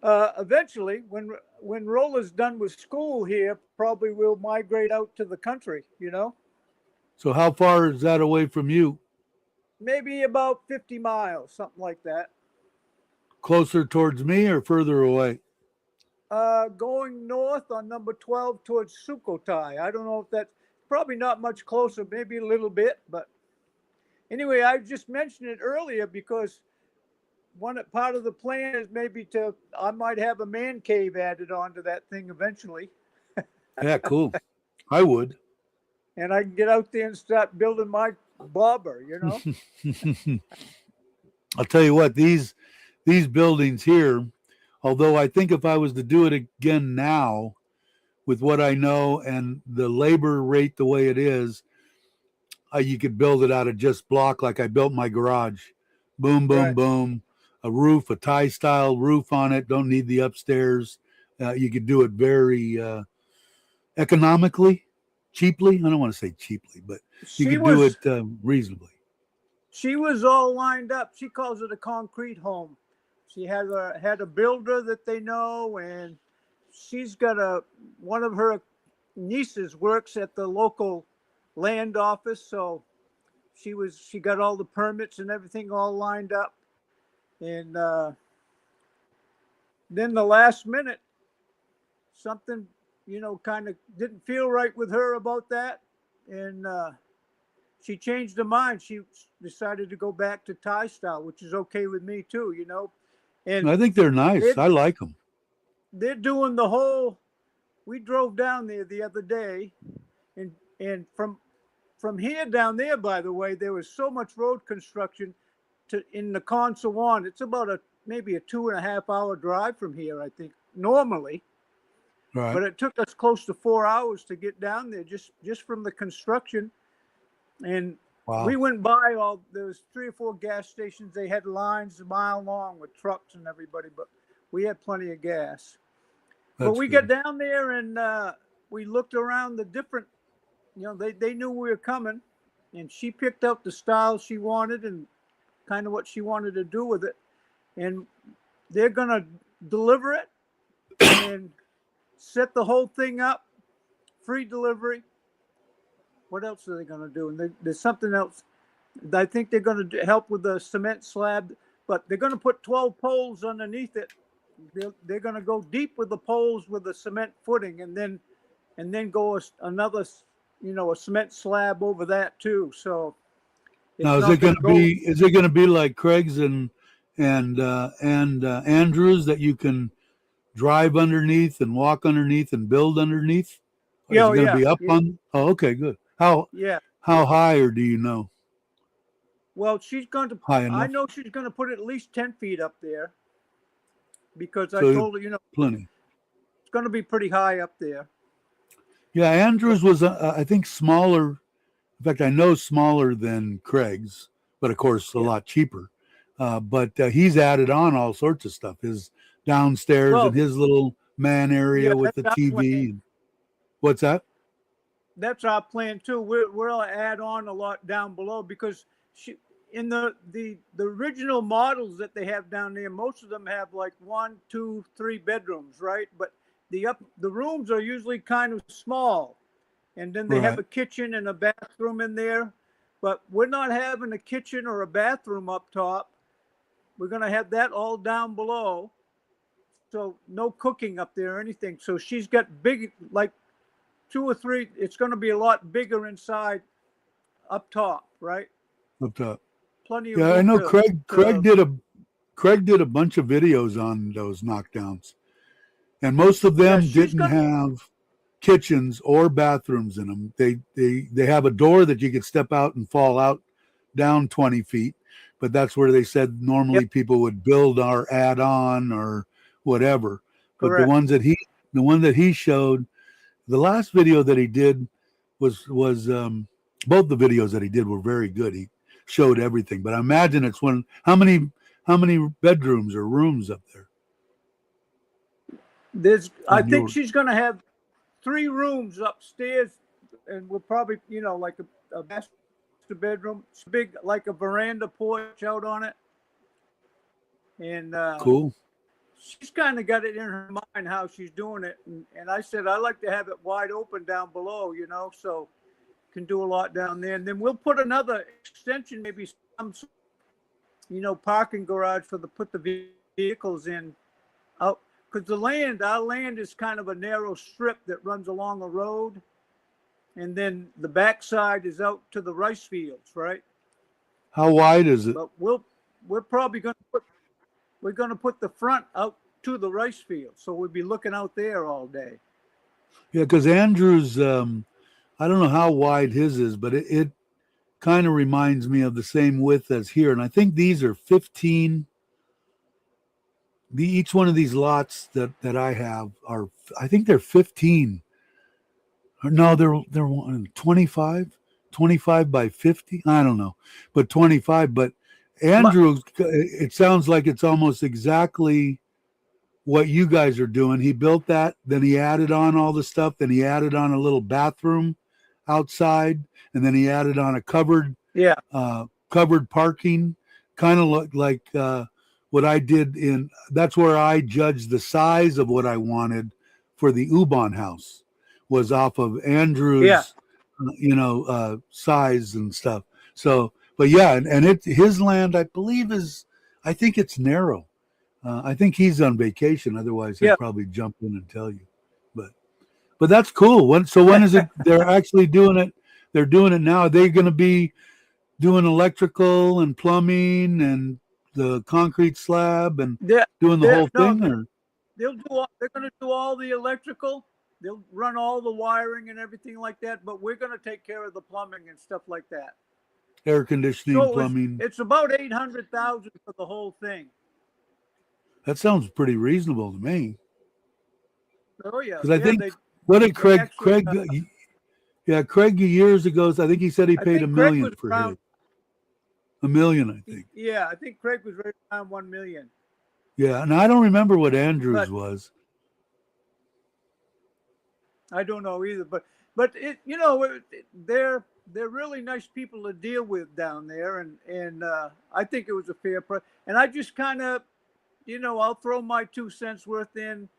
Eventually, when Rola's done with school here, probably we'll migrate out to the country. You know, So how far is that away from you? maybe about 50 miles, something like that. Closer towards me or further away? Going north on number 12 towards Sukhothai. I don't know if that's probably not much closer, maybe a little bit, but anyway, I just mentioned it earlier because one part of the plan is maybe I might have a man cave added onto that thing eventually, Yeah, cool. I would. and I can get out there and start building my bobber. You know. I'll tell you what, these buildings here, although I think if I was to do it again now with what I know and the labor rate the way it is, you could build it out of just block like I built my garage. Boom, boom, Right. boom. A roof, a Thai style roof on it. Don't need the upstairs. You could do it very economically, cheaply. I don't want to say cheaply, but you could do it reasonably. She was all lined up. She calls it a concrete home. She had a builder that they know, and she's got one of her nieces works at the local land office, so she got all the permits and everything all lined up, and then the last minute something kind of didn't feel right with her about that, and she changed her mind. She decided to go back to Thai style, which is okay with me too, and I think they're nice. I like them. They're doing the whole. We drove down there the other day, and from here down there, by the way, there was so much road construction. to in the Consawan. It's about maybe a 2.5 hour drive from here, I think, normally. Right. But it took us close to 4 hours to get down there just from the construction. And Wow. we went by there was 3 or 4 gas stations. They had lines a mile long with trucks and everybody, but we had plenty of gas. But we got down there and we looked around the different, they knew we were coming, and she picked out the style she wanted and kind of what she wanted to do with it. And they're going to deliver it and set the whole thing up, free delivery. What else are they going to do? And there's something else. I think they're going to help with the cement slab, but they're going to put 12 poles underneath it. They're going to go deep with the poles with the cement footing, and then go another, a cement slab over that too. So now, is it going to be like Craig's and Andrews, that you can drive underneath and walk underneath and build underneath? Or is it going to be up on? Oh, okay, good. How high, or do you know? Well, she's going to. I know she's going to put at least 10 feet up there, because I told her, plenty. It's going to be pretty high up there. Yeah, Andrews was, I think, smaller. In fact, I know smaller than Craig's, but of course a lot cheaper. But he's added on all sorts of stuff. His downstairs and his little man area with the TV. What's that? That's our plan too. We'll add on a lot down below, because in the original models that they have down there, most of them have like 1, 2, 3 bedrooms, right? But the rooms are usually kind of small, and then they have a kitchen and a bathroom in there. But we're not having a kitchen or a bathroom up top. We're going to have that all down below. So no cooking up there or anything. So she's got big, like 2 or 3. It's going to be a lot bigger inside up top, right? Up top. Plenty of. Yeah, I know Craig did a bunch of videos on those knockdowns, and most of them didn't have kitchens or bathrooms in them. They have a door that you could step out and fall out down 20 feet, but that's where they said normally people would build or add on or whatever. But the one that he showed, the last video that he did was both the videos that he did were very good. He showed everything, but I imagine it's how many bedrooms or rooms up there? I think she's going to have 3 rooms upstairs, and we'll probably, like a master bedroom. It's big, like a veranda porch out on it. And cool. She's kind of got it in her mind how she's doing it. And I said, I like to have it wide open down below, so can do a lot down there. And then we'll put another extension, maybe some, parking garage put the vehicles in out. Because our land is kind of a narrow strip that runs along a road. And then the backside is out to the rice fields, right? How wide is it? But we're probably going to put the front out to the rice field. So we'll be looking out there all day. Yeah, because Andrew's, I don't know how wide his is, but it kind of reminds me of the same width as here. And I think these are 15. Each one of these lots that I have I think they're 15. No, they're 25 by 50. I don't know, but 25. But Andrew, it sounds like it's almost exactly what you guys are doing. He built that, then he added on all the stuff, then he added on a little bathroom outside, and then he added on a covered parking, kind of like what I did that's where I judged the size of what I wanted for the Ubon house, was off of Andrew's, size and stuff. So, but yeah, and his land, I believe I think it's narrow. I think he's on vacation. Otherwise, he'd probably jump in and tell you. But that's cool. When is it? They're actually doing it. They're doing it now. Are they going to be doing electrical and plumbing and the concrete slab and doing the whole thing? Or they're going to do all the electrical. They'll run all the wiring and everything like that. But we're going to take care of the plumbing and stuff like that. Air conditioning, So plumbing. it's about 800,000 for the whole thing. That sounds pretty reasonable to me. Oh yeah, Because I yeah. think, what did They Craig, actually. yeah, Craig years ago, I think he said he I paid think $1 Craig million was for around. his. $1 million, I think. Yeah, I think Craig was right around 1 million. Yeah, and I don't remember what Andrews But was. I don't know either. But they're really nice people to deal with down there, and I think it was a fair price. And I just kind of, I'll throw my 2 cents worth in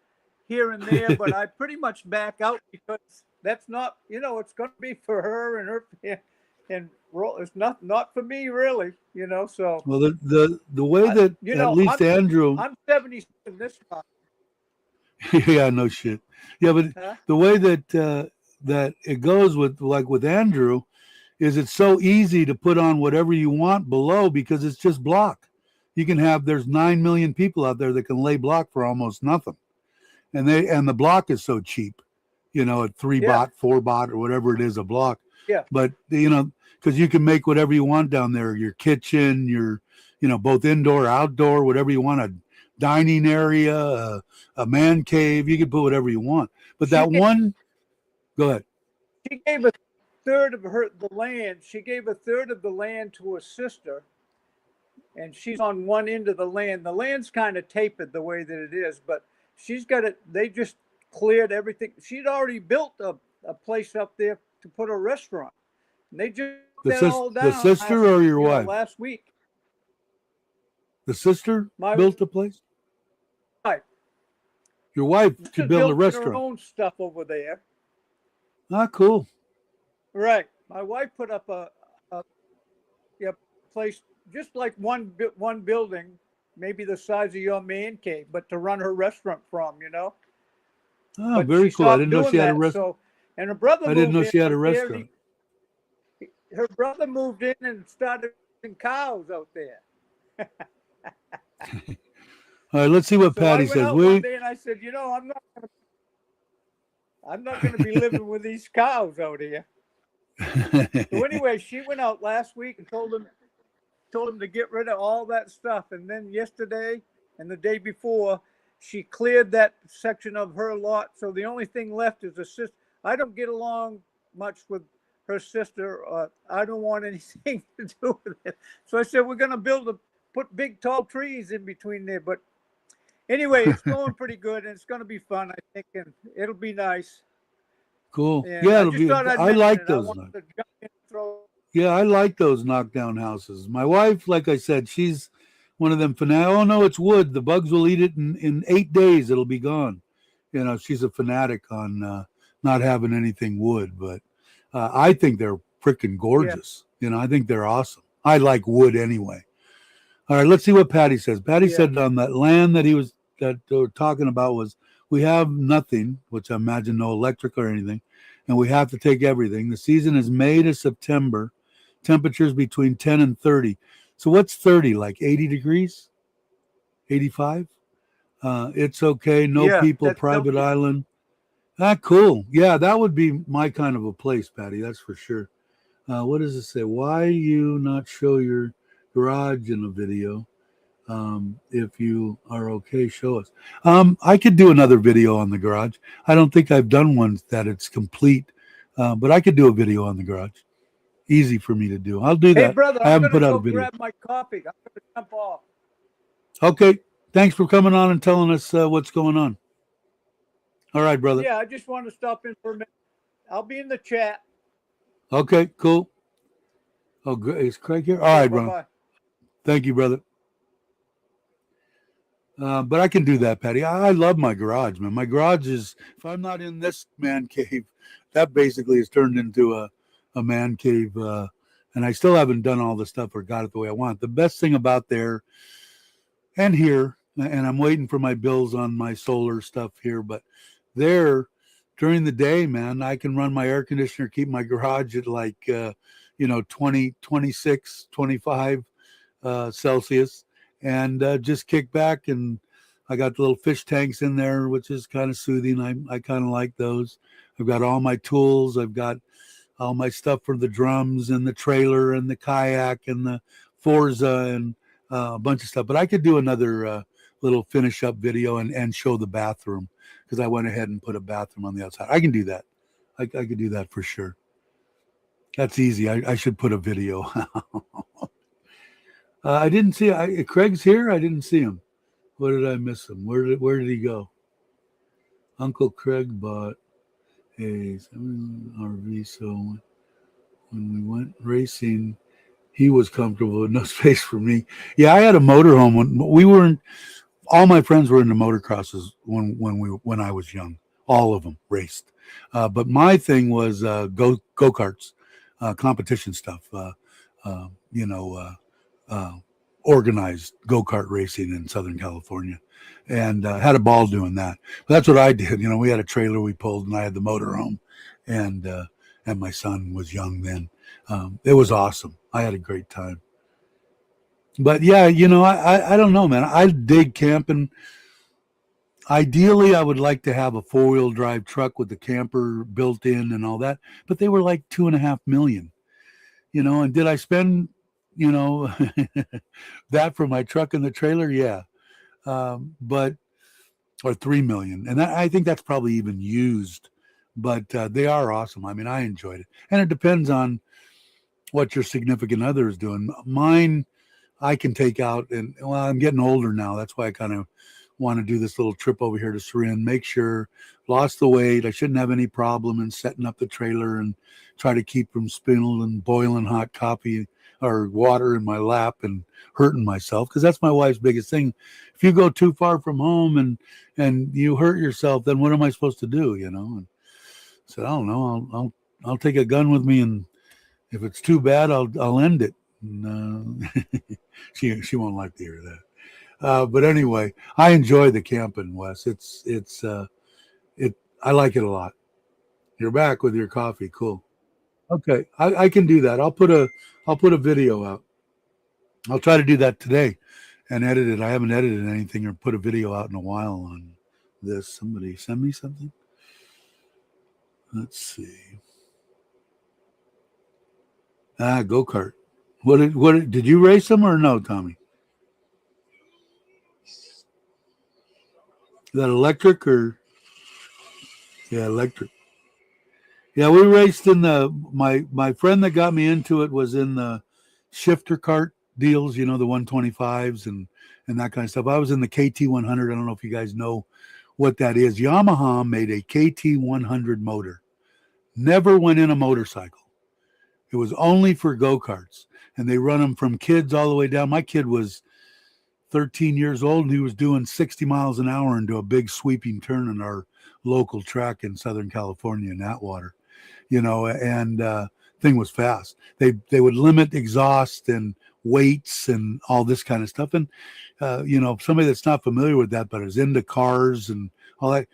here and there, but I pretty much back out because that's not, it's going to be for her and her, and it's not for me really, So Well, the way that at least Andrew, I'm 77 this month. yeah, no shit. Yeah, but Huh? the way that it goes with Andrew is it's so easy to put on whatever you want below because it's just block. You can have there's 9 million people out there that can lay block for almost nothing, and the block is so cheap, at Yeah, 3 baht, 4 baht, or whatever it is a block. yeah. But because you can make whatever you want down there, your kitchen, your both indoor, outdoor, whatever you want, a dining area, a man cave, you can put whatever you want. But She that gave, one, go ahead. she gave a third of the land. She gave a third of the land to her sister, and she's on one end of the land. The land's kind of tapered the way that it is, but she's got it. They just cleared everything. She'd already built a place up there to put a restaurant. And they just The that all the down sister or your wife? last week. The sister My built the place. wife Your wife to just build a built her restaurant. own stuff over there. Ah, cool. Right. My wife put up a place just like one building, maybe the size of your man cave, but to run her restaurant from. Ah, But very she cool. I stopped didn't know doing she had a that. restaurant. So, and her brother I didn't moved know in she had a out there. restaurant. Her brother moved in and started raising cows out there. All right, let's see what So I Patty went says. out one day and I said, I'm not going to be living with these cows out here. So anyway, she went out last week and told him to get rid of all that stuff. And then yesterday and the day before, she cleared that section of her lot. So the only thing left is a sister. I don't get along much with her sister. I don't want anything to do with it. So I said, we're going to put big tall trees in between there. But anyway, it's going pretty good and it's going to be fun, I think, and it'll be nice. Cool. And Yeah, I it'll just be. thought I'd I mention like it. I those. wanted to jump in and throw. Yeah, I like those knockdown houses. My wife, like I said, she's one of them fanatic. Oh no, it's wood. The bugs will eat it in 8 days. It'll be gone. She's a fanatic on not having anything wood. But I think they're freaking Yeah, gorgeous. I think they're awesome. I like wood anyway. All right, let's see what Patty says. Patty yeah. said on that land that they were talking about was we have nothing, which I imagine no electric or anything, and we have to take everything. The season is May to September. Temperatures between 10 and 30. So what's 30? Like 80 degrees? 85? It's okay. No Yeah, people, that's private Celsius. island. Ah, cool. Yeah, that would be my kind of a place, Patty. That's for sure. What does it say? Why you not show your garage in a video? If you are okay, show us. I could do another video on the garage. I don't think I've done one that it's complete, but I could do a video on the garage. Easy for me to do. I'll do Hey, that. brother, I I'm haven't going to put out a go video. grab my coffee. I'm going to jump off. Okay. Thanks for coming on and telling us what's going on. All right, brother. Yeah, I just wanted to stop in for a minute. I'll be in the chat. Okay, cool. Oh, is Craig here? All Okay, right, brother. bye-bye. Thank you, brother. But I can do that, Patty. I love my garage, man. My garage is, if I'm not in this man cave, that basically has turned into a man cave. And I still haven't done all the stuff or got it the way I want. The best thing about there and here, and I'm waiting for my bills on my solar stuff here, but there during the day, man, I can run my air conditioner, keep my garage at like, 20, 26, 25 Celsius, and just kick back. And I got the little fish tanks in there, which is kind of soothing. I kind of like those. I've got all my tools. I've got all my stuff for the drums and the trailer and the kayak and the Forza and a bunch of stuff. But I could do another little finish up video and show the bathroom, because I went ahead and put a bathroom on the outside. I can do that. I could do that for sure. That's easy. I should put a video. I didn't see Craig's here. I didn't see him. What did I miss him? Where did he go? Uncle Craig bought a RV, so when we went racing, he was comfortable with no space for me. Yeah, I had a motorhome when we weren't. All my friends were into motocrosses when I was young. All of them raced, but my thing was go-karts, competition stuff. You know. Organized go-kart racing in Southern California, and had a ball doing that. But that's what I did. You know, we had a trailer we pulled, and I had the motorhome, and my son was young then. It was awesome. I had a great time. But yeah, you know, I don't know, man. I dig camping. Ideally, I would like to have a 4-wheel drive truck with the camper built in and all that, but they were like $2.5 million. You know, and did I spend, you know, that for my truck and the trailer? Yeah. But, or 3 million. And I think that's probably even used, but they are awesome. I mean, I enjoyed it. And it depends on what your significant other is doing. Mine, I can take out, and well, I'm getting older now. That's why I kind of want to do this little trip over here to Surin, make sure, lost the weight. I shouldn't have any problem in setting up the trailer and try to keep from spilling boiling hot coffee or water in my lap and hurting myself, because that's my wife's biggest thing. If you go too far from home and you hurt yourself, then what am I supposed to do? You know? And I said, I don't know. I'll take a gun with me, and if it's too bad, I'll end it. And, she won't like to hear that. But anyway, I enjoy the camping, Wes. I like it a lot. You're back with your coffee. Cool. Okay, I can do that. I'll put a video out. I'll try to do that today and edit it. I haven't edited anything or put a video out in a while on this. Somebody send me something. Let's see. Go-kart. What did you race them or no, Tommy? Is that electric or? Yeah, electric. Yeah, we raced in my friend that got me into it was in the shifter cart deals, you know, the 125s and that kind of stuff. I was in the KT100. I don't know if you guys know what that is. Yamaha made a KT100 motor. Never went in a motorcycle. It was only for go-karts, and they run them from kids all the way down. My kid was 13 years old, and he was doing 60 miles an hour into a big sweeping turn in our local track in Southern California in Atwater, you know, and thing was fast. They would limit exhaust and weights and all this kind of stuff. And, you know, somebody that's not familiar with that, but is into cars and all that,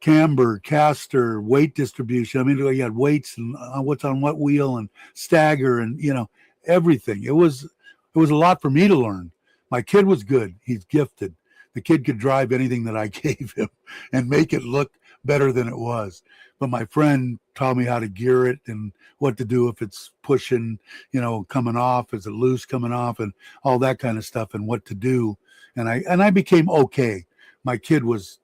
camber, caster, weight distribution. I mean, you had weights and what's on what wheel and stagger and, you know, everything. It was a lot for me to learn. My kid was good. He's gifted. The kid could drive anything that I gave him and make it look better than it was. But my friend taught me how to gear it and what to do if it's pushing, you know, coming off, is it loose coming off, and all that kind of stuff, and what to do. And I became okay. My kid was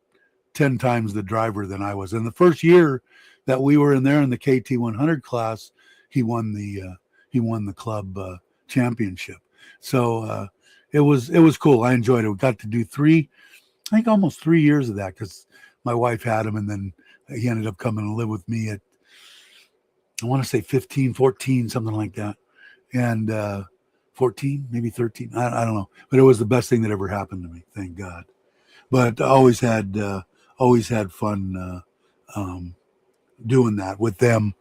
10 times the driver than I was. And the first year that we were in there in the KT100 class, he won the club championship. So it was cool. I enjoyed it. We got to do almost 3 years of that, because my wife had him, and then he ended up coming to live with me at, I want to say 15, 14, something like that. And 14, maybe 13. I don't know. But it was the best thing that ever happened to me. Thank God. But I always had fun doing that with them.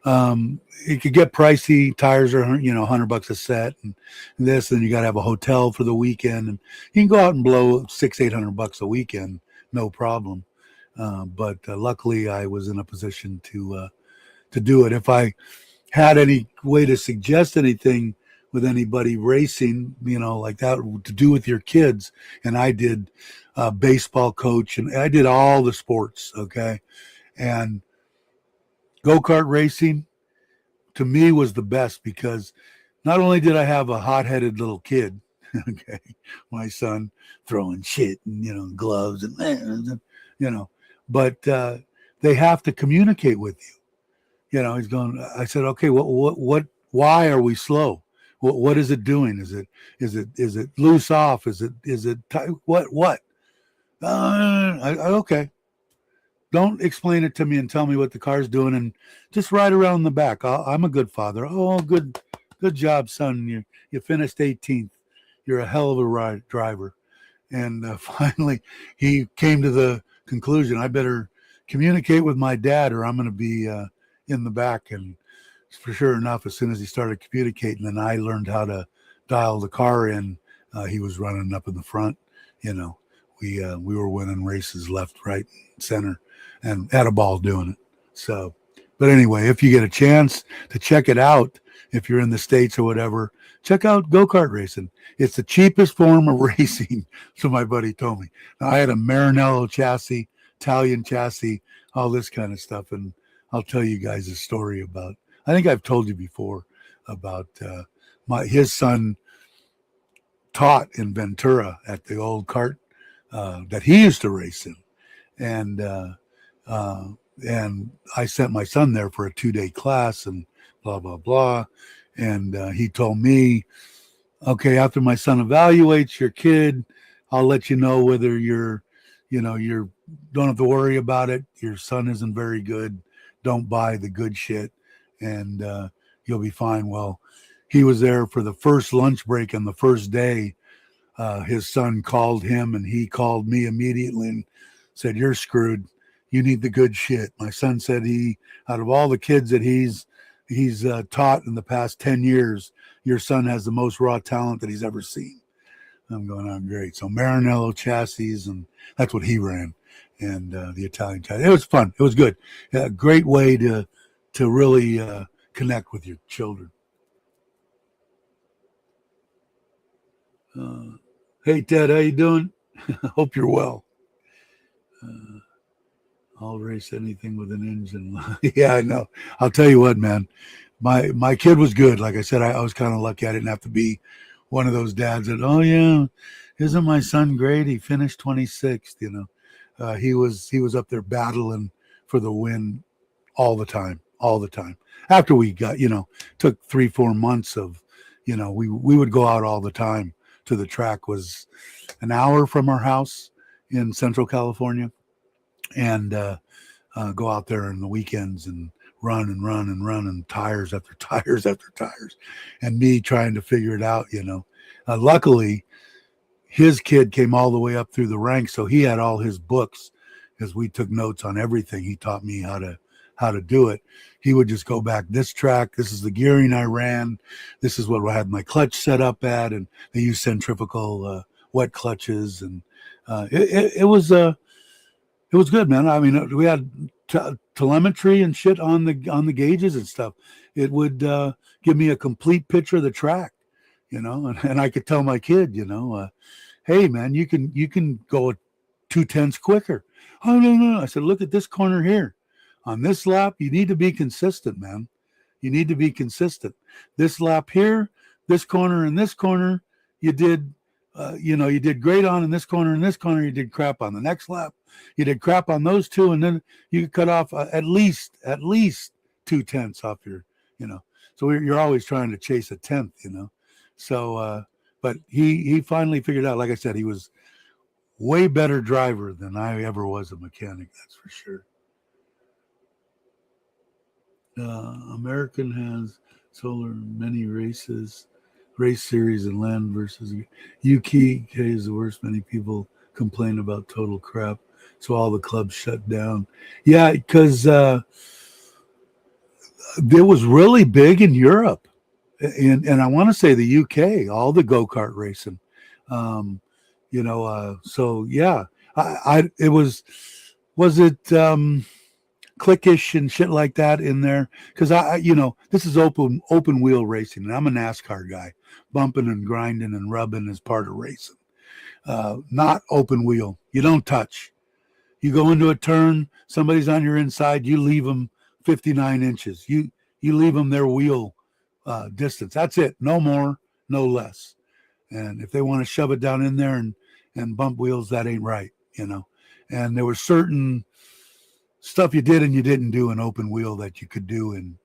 It could get pricey. Tires are, you know, $100 a set, and this, and you got to have a hotel for the weekend, and you can go out and blow $600-800 a weekend, no problem. But luckily, I was in a position to do it. If I had any way to suggest anything with anybody racing, you know, like that to do with your kids, and I did baseball coach, and I did all the sports, okay, and go-kart racing, to me was the best, because not only did I have a hot-headed little kid, okay, my son throwing shit and, gloves and, but they have to communicate with you. He's going, I said, okay, why are we slow? What is it doing? Is it loose off? Is it tight? What? Okay. Don't explain it to me and tell me what the car's doing, and just ride around the back. I'm a good father. Oh, good job, son. You finished 18th. You're a hell of a driver. And finally, he came to the conclusion, I better communicate with my dad, or I'm going to be in the back. And for sure enough, as soon as he started communicating and I learned how to dial the car in, he was running up in the front. We were winning races left, right, center, and had a ball doing it. So, but anyway, if you get a chance to check it out, if you're in the States or whatever, check out go-kart racing. It's the cheapest form of racing, so my buddy told me. Now, I had a Maranello chassis, Italian chassis, all this kind of stuff, and I'll tell you guys a story about, I think I've told you before about his son taught in Ventura at the old kart that he used to race in. And I sent my son there for a 2-day class and blah, blah, blah. And he told me, okay, after my son evaluates your kid, I'll let you know whether you're don't have to worry about it. Your son isn't very good. Don't buy the good shit, and you'll be fine. Well, he was there for the first lunch break, and the first day, his son called him, and he called me immediately and said, "You're screwed. You need the good shit." My son said out of all the kids that he's taught in the past 10 years, your son has the most raw talent that he's ever seen. I'm going, on great. So Maranello chassis, and that's what he ran, and the Italian chassis. It was fun. It was good. A great way to really connect with your children. Hey, Ted, how you doing? Hope you're well. I'll race anything with an engine. Yeah, I know. I'll tell you what, man. My kid was good. Like I said, I was kind of lucky. I didn't have to be one of those dads that, oh yeah, isn't my son great? He finished 26th. He was up there battling for the win all the time. After we got, took 3-4 months of, we would go out all the time to the track. Was an hour from our house in Central California, and go out there on the weekends and run and tires after tires after tires, and me trying to figure it out. Luckily his kid came all the way up through the ranks, so he had all his books, because we took notes on everything. He taught me how to do it. He would just go back, this track, this is the gearing I ran, this is what I had my clutch set up at, and they use centrifugal wet clutches, and it was good, man. I mean, we had telemetry and shit on the gauges and stuff. It would give me a complete picture of the track, and I could tell my kid, hey man, you can go 2/10 quicker. Oh no. I said, look at this corner here. On this lap, you need to be consistent, man. You need to be consistent. This lap here, this corner and this corner, you did you did great on. In this corner and this corner, you did crap on. The next lap, you did crap on those two, and then you could cut off at least 2/10 off your, So you're always trying to chase a 10th, So, but he finally figured out. Like I said, he was way better driver than I ever was a mechanic. That's for sure. American has solar many race series and land versus UK is the worst. Many people complain about total crap, so all the clubs shut down. Yeah, because it was really big in Europe, and I want to say the UK, all the go-kart racing. So yeah, it was it clickish and shit like that in there, because this is open wheel racing, and I'm a NASCAR guy. Bumping and grinding and rubbing is part of racing. Not open wheel. You don't touch. You go into a turn, somebody's on your inside, you leave them 59 inches. You You leave them their wheel distance. That's it. No more, no less. And if they want to shove it down in there and bump wheels, that ain't right, you know. And there was certain stuff you did and you didn't do in open wheel that you could do in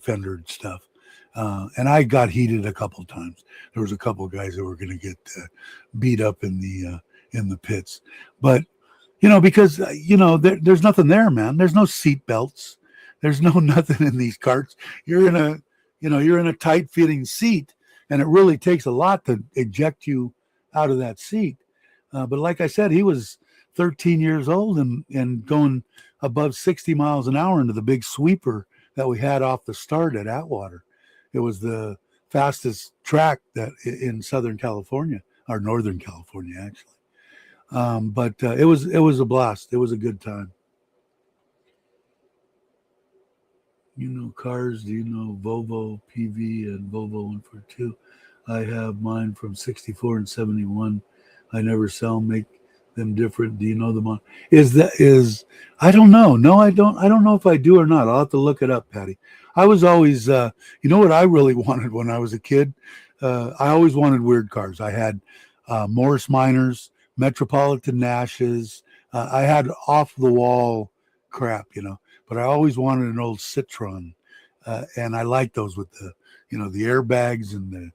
fendered stuff. And I got heated a couple times. There was a couple of guys that were going to get beat up in the pits, but because there's nothing there, man. There's no seat belts. There's no nothing in these carts. You're in a tight fitting seat, and it really takes a lot to eject you out of that seat. But like I said, he was 13 years old and going above 60 miles an hour into the big sweeper that we had off the start at Atwater. It was the fastest track that in Southern California, or Northern California, actually. But it was a blast. It was a good time. Cars? Do you know Volvo PV and Volvo 142? I have mine from 64 and 71. I never sell, make them different. Do you know them on? I don't know. No, I don't. I don't know if I do or not. I'll have to look it up, Patty. I was always, what I really wanted when I was a kid? I always wanted weird cars. I had Morris Minors, Metropolitan Nashes. I had off the wall crap, but I always wanted an old Citroen. And I liked those with the airbags and the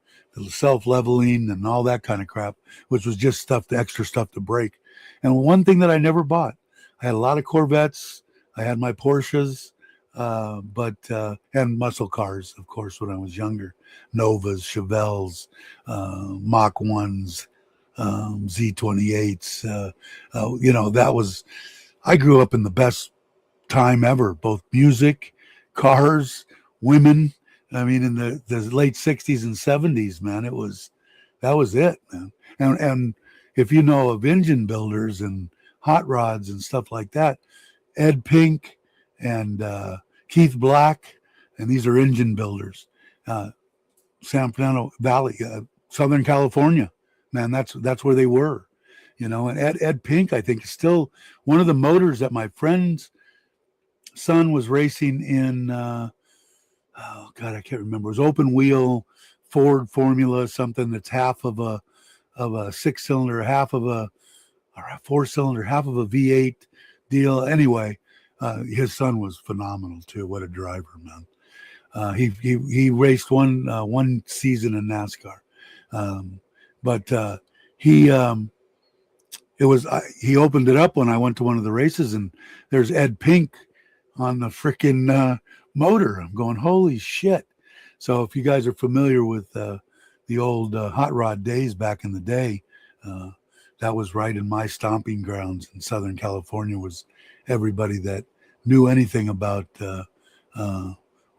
self-leveling and all that kind of crap, which was just extra stuff to break. And one thing that I never bought, I had a lot of Corvettes. I had my Porsches, and muscle cars, of course, when I was younger, Novas, Chevelles, Mach 1s, Z28s. I grew up in the best time ever, both music, cars, women. I mean, in the late 60s and 70s, man, that was it, man. And if you know of engine builders and hot rods and stuff like that, Ed Pink and Keith Black, and these are engine builders. San Fernando Valley, Southern California, man, that's where they were, And Ed Pink, I think, is still one of the motors that my friend's son was racing in. Oh God, I can't remember. It was open wheel Ford Formula, something that's half of a 6-cylinder, half of a 4-cylinder, half of a V8 deal. Anyway, his son was phenomenal too. What a driver, man. He raced one season in NASCAR, but he opened it up when I went to one of the races, and there's Ed Pink on the freaking motor. I'm going, holy shit. So if you guys are familiar with the old hot rod days back in the day, that was right in my stomping grounds in Southern California. Was everybody that knew anything about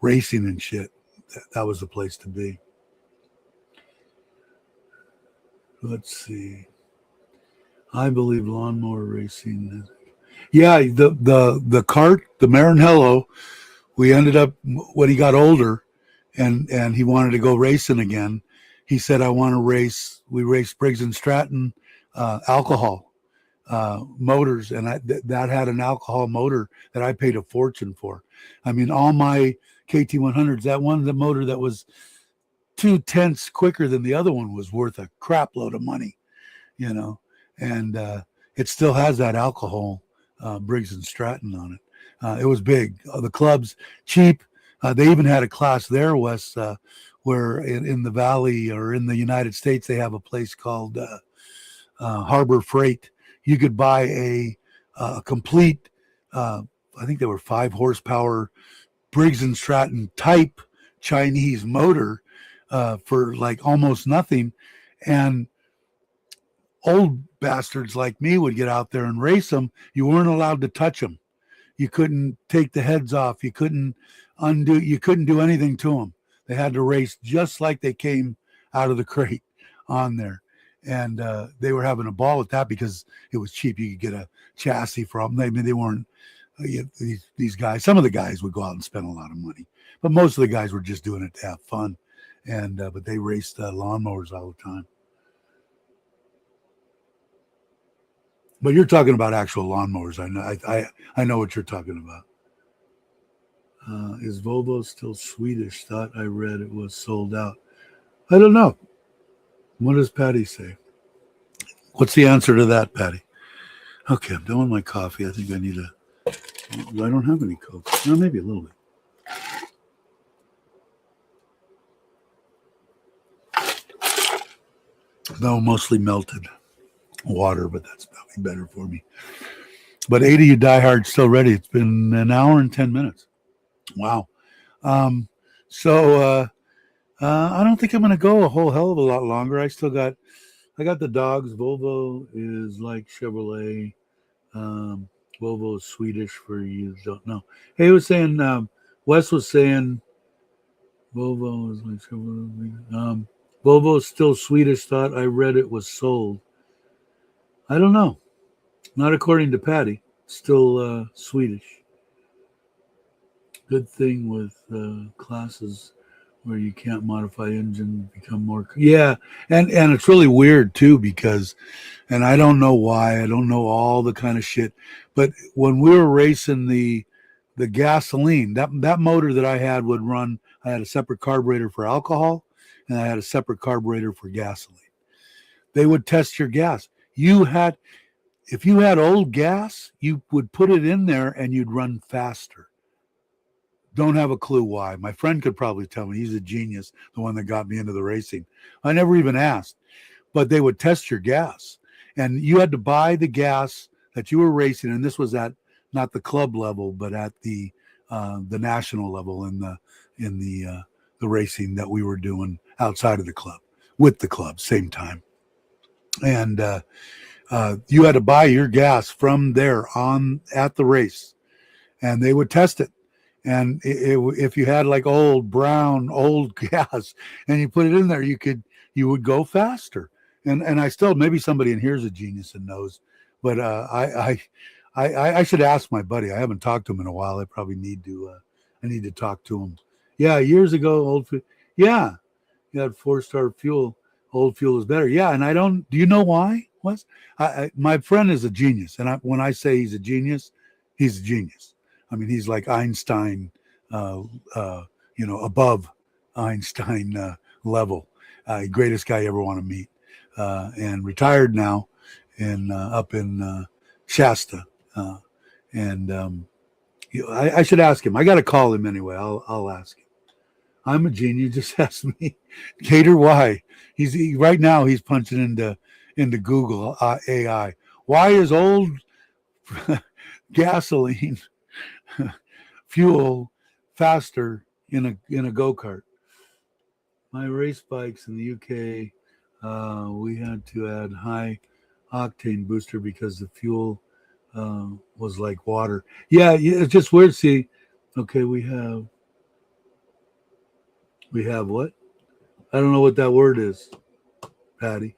racing and shit. That was the place to be. Let's see. I believe lawnmower racing. Yeah, the cart, the Maranello, we ended up, when he got older and he wanted to go racing again, he said, I want to race. We raced Briggs and Stratton alcohol motors, and that had an alcohol motor that I paid a fortune for. I mean, all my KT100s, that one, the motor that was 2/10 quicker than the other one, was worth a crap load of money, and it still has that alcohol Briggs and Stratton on it. It was big. The clubs, cheap. They even had a class there, Wes, where in the Valley or in the United States, they have a place called Harbor Freight. You could buy a complete, I think they were 5 horsepower Briggs and Stratton type Chinese motor for like almost nothing. And old bastards like me would get out there and race them. You weren't allowed to touch them. You couldn't take the heads off. You couldn't do anything to them. They had to race just like they came out of the crate on there. And they were having a ball with that because it was cheap. You could get a chassis from them. They weren't these guys. Some of the guys would go out and spend a lot of money, but most of the guys were just doing it to have fun. And but they raced lawnmowers all the time. But you're talking about actual lawnmowers. I know what you're talking about. Is Volvo still Swedish? Thought I read it was sold out. I don't know. What does Patty say? What's the answer to that, Patty? Okay, I'm done with my coffee. I think I need a. I don't have any Coke. No, maybe a little bit. No, mostly melted water, but that's probably better for me. But 80, you die hard, still ready. It's been an hour and 10 minutes. Wow. So I don't think I'm going to go a whole hell of a lot longer. I got the dogs. Volvo is like Chevrolet. Volvo is Swedish for you don't know. Hey, he was saying, Wes was saying Volvo is like Chevrolet. Volvo is still Swedish. Thought I read it was sold. I don't know. Not according to Patty. Still Swedish. Good thing with classes where you can't modify engine, become more. Yeah, and it's really weird too because, and I don't know why. I don't know all the kind of shit. But when we were racing the gasoline, that motor that I had would run. I had a separate carburetor for alcohol, and I had a separate carburetor for gasoline. They would test your gas. If you had old gas, you would put it in there and you'd run faster. Don't have a clue why. My friend could probably tell me. He's a genius, the one that got me into the racing. I never even asked, but they would test your gas, and you had to buy the gas that you were racing. And this was at not the club level, but at the national level in the racing that we were doing outside of the club with the club, same time. And you had to buy your gas from there at the race, and they would test it. And if you had like old gas and you put it in there, you would go faster. And I still, maybe somebody in here is a genius and knows, but I should ask my buddy. I haven't talked to him in a while. I probably need to. I need to talk to him. Yeah, years ago, yeah, you had 4-star fuel. Old fuel is better. Yeah, and I don't. Do you know why? My friend is a genius, and when I say he's a genius, he's a genius. I mean, he's like Einstein, above Einstein level. Greatest guy you ever want to meet, and retired now, and up in Shasta. I should ask him. I got to call him anyway. I'll ask him. I'm a genius. Just ask me, Gator. Why? Right now he's punching into Google AI. Why is old gasoline fuel faster in a go-kart? My race bikes in the UK, we had to add high octane booster because the fuel was like water. Yeah, it's just weird. See, okay, we have what? I don't know what that word is, Patty.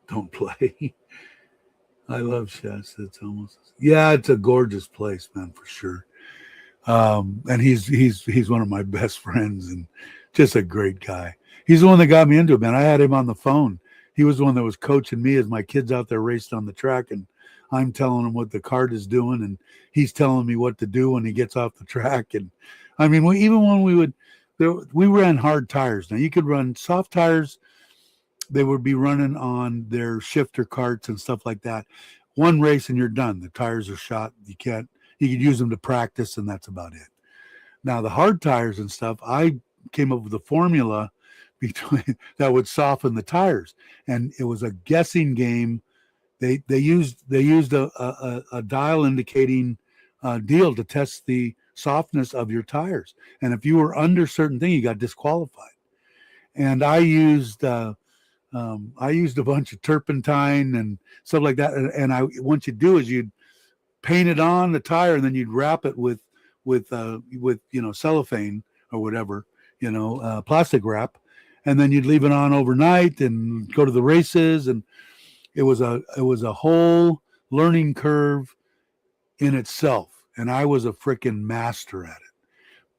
Don't play. I love Shasta. It's it's a gorgeous place, man, for sure. And he's one of my best friends and just a great guy. He's the one that got me into it, man. I had him on the phone. He was the one that was coaching me as my kids out there raced on the track, and I'm telling him what the cart is doing, and he's telling me what to do when he gets off the track. And I mean, even when we ran hard tires. Now you could run soft tires. They would be running on their shifter carts and stuff like that. One race and you're done. The tires are shot. You could use them to practice, and that's about it. Now the hard tires and stuff, I came up with a formula that would soften the tires, and it was a guessing game. They used a dial indicating deal to test the softness of your tires, and if you were under certain thing, you got disqualified. And I used a bunch of turpentine and stuff like that. And what you'd do is you'd paint it on the tire, and then you'd wrap it with cellophane or whatever, plastic wrap, and then you'd leave it on overnight and go to the races. And it was a whole learning curve in itself. And I was a freaking master at it.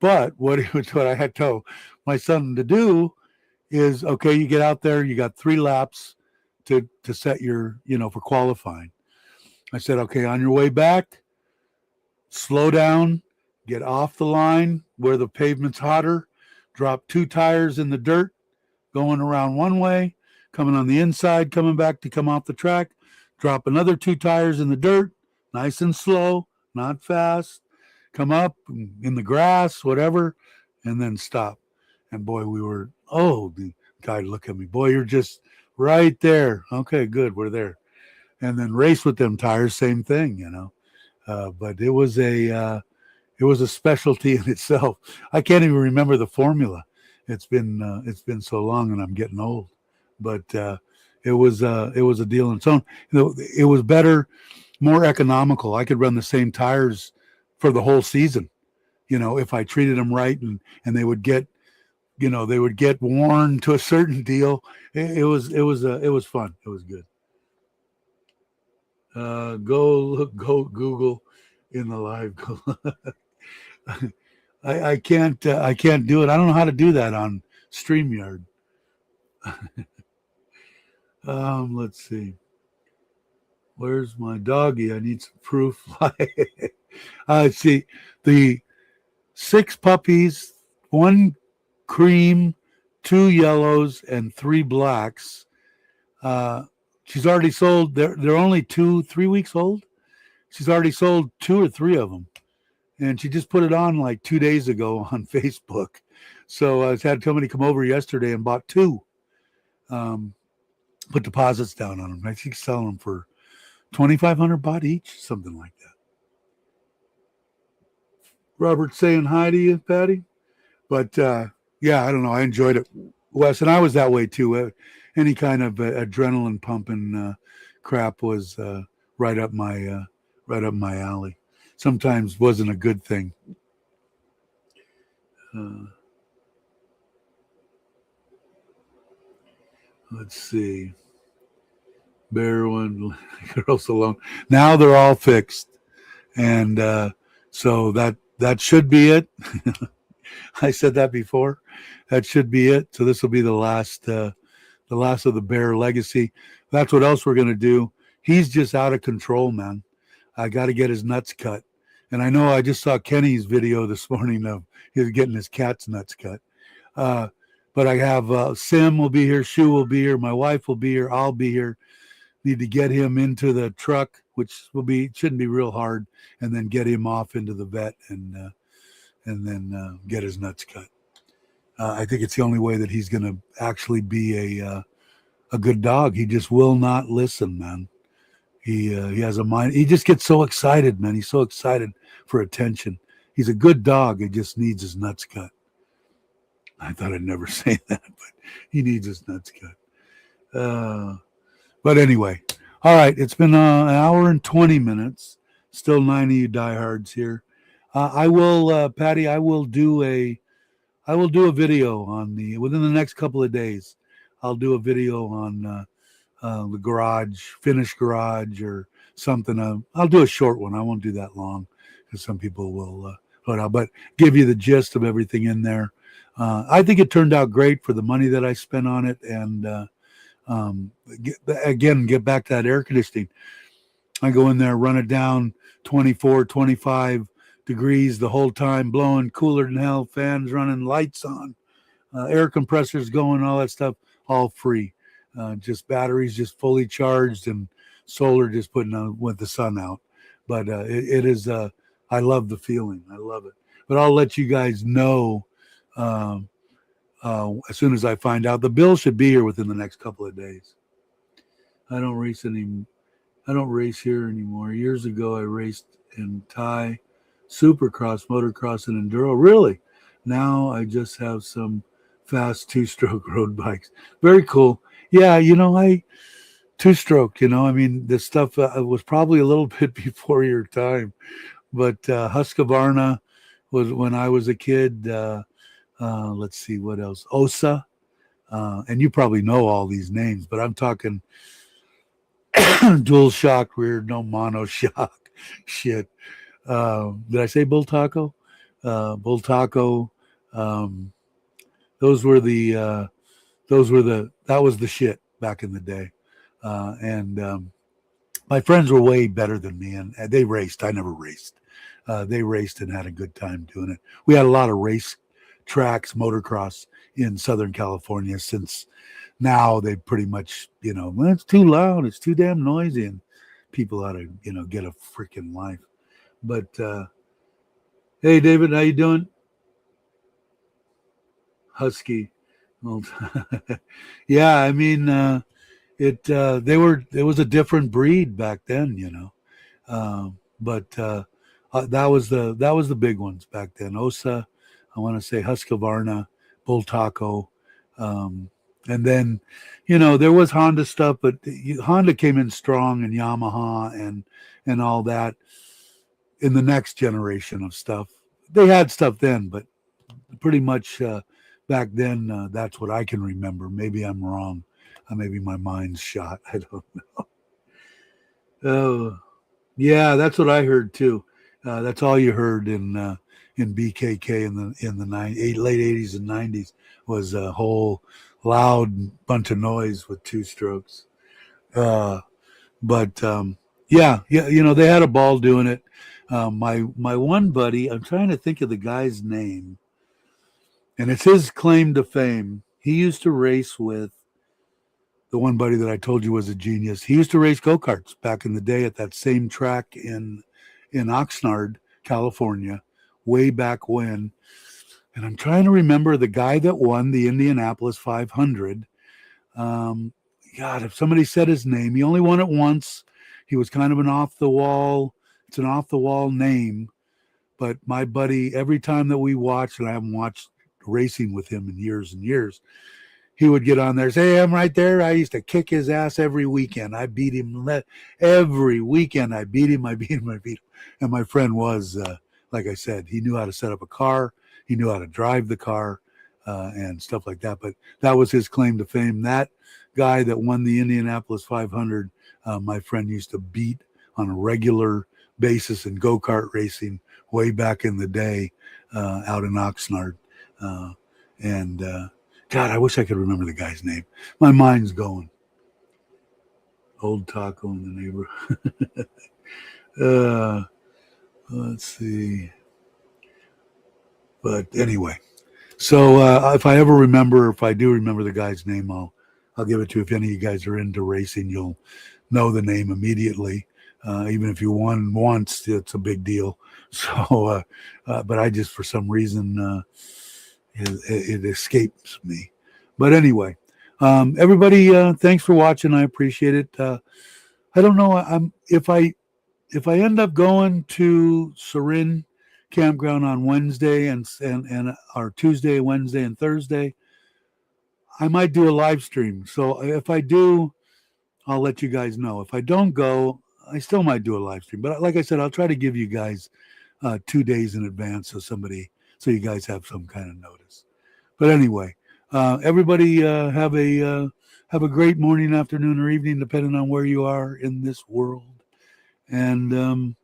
But what I had told my son to do is, okay, you get out there, you got 3 laps to set your, for qualifying. I said, okay, on your way back, slow down, get off the line where the pavement's hotter, drop 2 tires in the dirt, going around one way, coming on the inside, coming back to come off the track, drop another 2 tires in the dirt, nice and slow, not fast, come up in the grass, whatever, and then stop. And boy, the guy looked at me, boy, you're just right there. Okay, good, we're there. And then race with them tires, same thing, but it was a specialty in itself. I can't even remember the formula. It's been so long, and I'm getting old. But it was a deal in its own. It was better, more economical. I could run the same tires for the whole season, if I treated them right, and they would get worn to a certain deal. It was fun. It was good. Go Google in the live. I can't do it. I don't know how to do that on StreamYard. Let's see. Where's my doggy? I need some proof. See, the 6 puppies, 1 cream, 2 yellows, and 3 blacks. She's already sold. They're only 3 weeks old. She's already sold 2 or 3 of them. And she just put it on like 2 days ago on Facebook. So I had somebody come over yesterday and bought 2. Put deposits down on them. I think selling them for $2,500 baht each, something like that. Robert saying hi to you, Patty. But yeah, I don't know. I enjoyed it, Wes, and I was that way too. Any kind of adrenaline pumping crap was right up my alley. Sometimes wasn't a good thing. Let's see. Bear one, girls alone. Now they're all fixed, and so that should be it. I said that before. That should be it. So this will be the last of the Bear legacy. That's what else we're gonna do. He's just out of control, man. I got to get his nuts cut. And I know I just saw Kenny's video this morning of his getting his cat's nuts cut. But I have Sim will be here, Shu will be here, my wife will be here, I'll be here. Need to get him into the truck, which shouldn't be real hard, and then get him off into the vet and then get his nuts cut. I think it's the only way that he's going to actually be a good dog. He just will not listen, man. He has a mind. He just gets so excited, man. He's so excited for attention. He's a good dog. He just needs his nuts cut. I thought I'd never say that, but he needs his nuts cut. But anyway, all right. It's been an hour and 20 minutes. Still 9 of you diehards here. I will, Patty. I will do a video within the next couple of days. I'll do a video on the garage, finished garage, or something. I'll do a short one. I won't do that long because some people will put out, but give you the gist of everything in there. I think it turned out great for the money that I spent on it, and get back to that air conditioning. I go in there, run it down 24, 25 degrees the whole time, blowing cooler than hell, fans running, lights on, air compressors going, all that stuff, all free. Just batteries just fully charged and solar just putting on with the sun out. But it is, I love the feeling. I love it. But I'll let you guys know as soon as I find out. The bill should be here within the next couple of days. I don't race here anymore. Years ago, I raced in Thai, Supercross, motocross, and enduro. Really? Now I just have some fast 2-stroke road bikes. Very cool. Yeah, I 2-stroke, I mean, this stuff was probably a little bit before your time, but Husqvarna was when I was a kid. Let's see what else. Osa, and you probably know all these names, but I'm talking dual shock rear, no mono shock shit. Did I say Bull Taco? Bull Taco. That was the shit back in the day. And my friends were way better than me, and they raced. I never raced. they raced and had a good time doing it. We had a lot of race tracks, motocross in Southern California since now they pretty much, well, it's too loud, it's too damn noisy, and people ought to, get a freaking life. But hey, David, how you doing? Husky. Well, yeah, I mean, it was a different breed back then, but that was the big ones back then. Osa, I want to say Husqvarna, Bull Taco, and then there was Honda stuff, but Honda came in strong, and Yamaha and all that in the next generation of stuff. They had stuff then, but pretty much back then, that's what I can remember. Maybe I'm wrong. Maybe my mind's shot. I don't know. Oh, yeah, that's what I heard too. That's all you heard in BKK in the late 80s and 90s was a whole loud bunch of noise with two strokes. But yeah, they had a ball doing it. My one buddy, I'm trying to think of the guy's name, and it's his claim to fame. He used to race with the one buddy that I told you was a genius. He used to race go-karts back in the day at that same track in Oxnard, California, way back when. And I'm trying to remember the guy that won the Indianapolis 500. God, if somebody said his name, he only won it once. He was kind of an off-the-wall name. But my buddy, every time that we watched, and I haven't watched racing with him in years and years, he would get on there and say, hey, I'm right there. I used to kick his ass every weekend. I beat him every weekend. I beat him. And my friend was, like I said, he knew how to set up a car. He knew how to drive the car and stuff like that. But that was his claim to fame. That guy that won the Indianapolis 500, my friend used to beat on a regular basis in go-kart racing way back in the day out in Oxnard. God, I wish I could remember the guy's name. My mind's going. Old Taco in the neighborhood. Let's see. But anyway, so if I do remember the guy's name, I'll give it to you. If any of you guys are into racing, you'll know the name immediately. Even if you won once, it's a big deal. So, but I just, for some reason, it escapes me. But anyway, everybody, thanks for watching. I appreciate it. I don't know. If I end up going to Serin Campground on Wednesday and or Tuesday, Wednesday, and Thursday, I might do a live stream. So if I do, I'll let you guys know. If I don't go, I still might do a live stream. But like I said, I'll try to give you guys 2 days in advance so you guys have some kind of notice. But anyway, everybody have a great morning, afternoon, or evening, depending on where you are in this world. And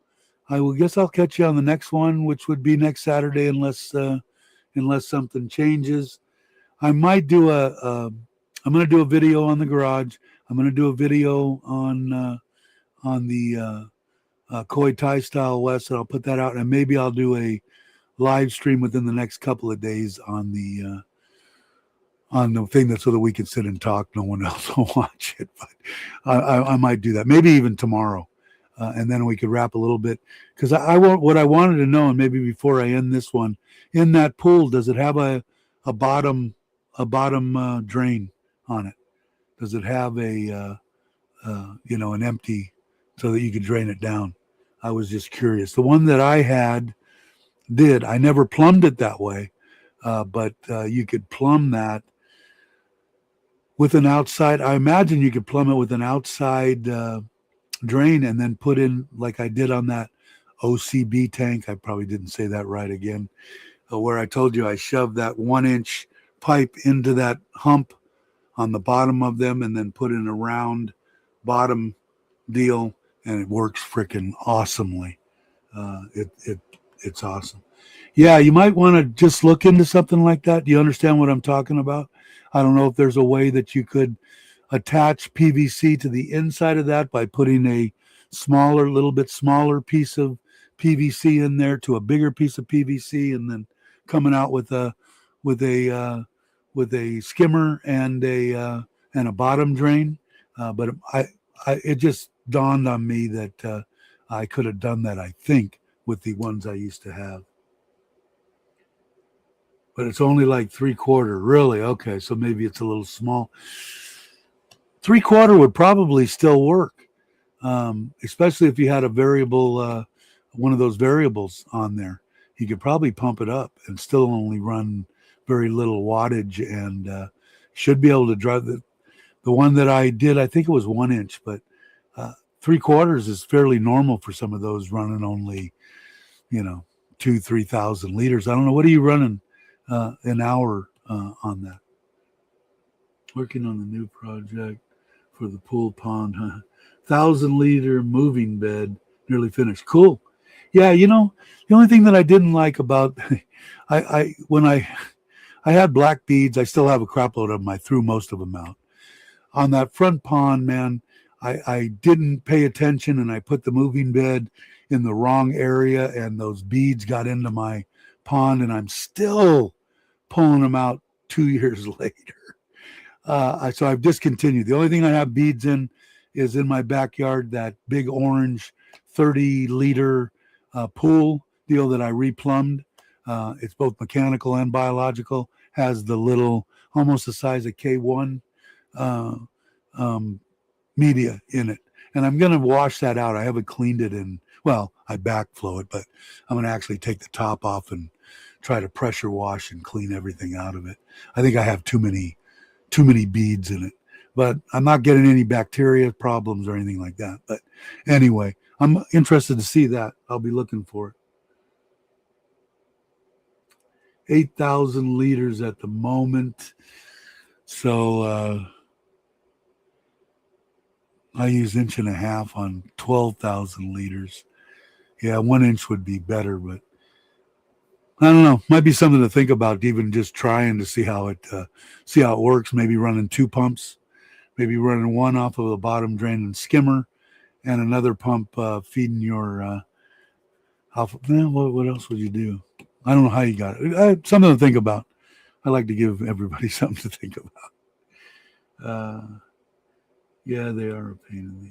guess I'll catch you on the next one, which would be next Saturday, unless something changes. I might do I'm going to do a video on the garage. I'm going to do a video on the Koi Thai Style West, and I'll put that out, and maybe I'll do a live stream within the next couple of days on the thing, that so that we can sit and talk. No one else will watch it, but I might do that. Maybe even tomorrow, and then we could wrap a little bit, because what I wanted to know, and maybe before I end this one, in that pool, does it have a bottom drain on it? Does it have an empty, so that you could drain it down? I was just curious. The one that I had did. I never plumbed it that way, but you could plumb that with an outside. I imagine you could plumb it with an outside drain, and then put in, like I did on that OCB tank. I probably didn't say that right again, where I told you I shoved that 1-inch pipe into that hump on the bottom of them, and then put in a round bottom deal, and it works freaking awesomely. It's awesome. Yeah, you might want to just look into something like that. Do you understand what I'm talking about? I don't know if there's a way that you could attach PVC to the inside of that by putting a little bit smaller piece of PVC in there to a bigger piece of PVC, and then coming out with a with a uh, with a skimmer and a bottom drain. But it just dawned on me that I could have done that, I think, with the ones I used to have. But it's only like 3/4. Really? Okay, so maybe it's a little small. 3/4 would probably still work, especially if you had a variable, one of those variables on there. You could probably pump it up and still only run very little wattage, and should be able to drive the one that I did. I think it was 1 inch, but 3/4 is fairly normal for some of those running only, 2,000-3,000 liters. I don't know. What are you running an hour on that? Working on the new project for the pool pond, 1,000-liter moving bed, nearly finished. Cool. Yeah, the only thing that I didn't like about when I had black beads, I still have a crap load of them. I threw most of them out. On that front pond, man, I didn't pay attention, and I put the moving bed in the wrong area, and those beads got into my pond, and I'm still pulling them out 2 years later. So I've discontinued. The only thing I have beads in is in my backyard, that big orange 30-liter pool deal that I replumbed. It's both mechanical and biological. Has the little, almost the size of K1 media in it. And I'm going to wash that out. I haven't cleaned it I backflow it, but I'm going to actually take the top off and try to pressure wash and clean everything out of it. I think I have too many beads in it, but I'm not getting any bacteria problems or anything like that. But anyway, I'm interested to see that. I'll be looking for it. 8,000 liters at the moment. So I use 1.5 on 12,000 liters. Yeah, 1 inch would be better, but I don't know. Might be something to think about, even just trying to see how it works. Maybe running 2 pumps, maybe running one off of the bottom drain and skimmer, and another pump feeding your alpha. What else would you do? I don't know how you got it. Something to think about. I like to give everybody something to think about. Yeah, they are a pain in the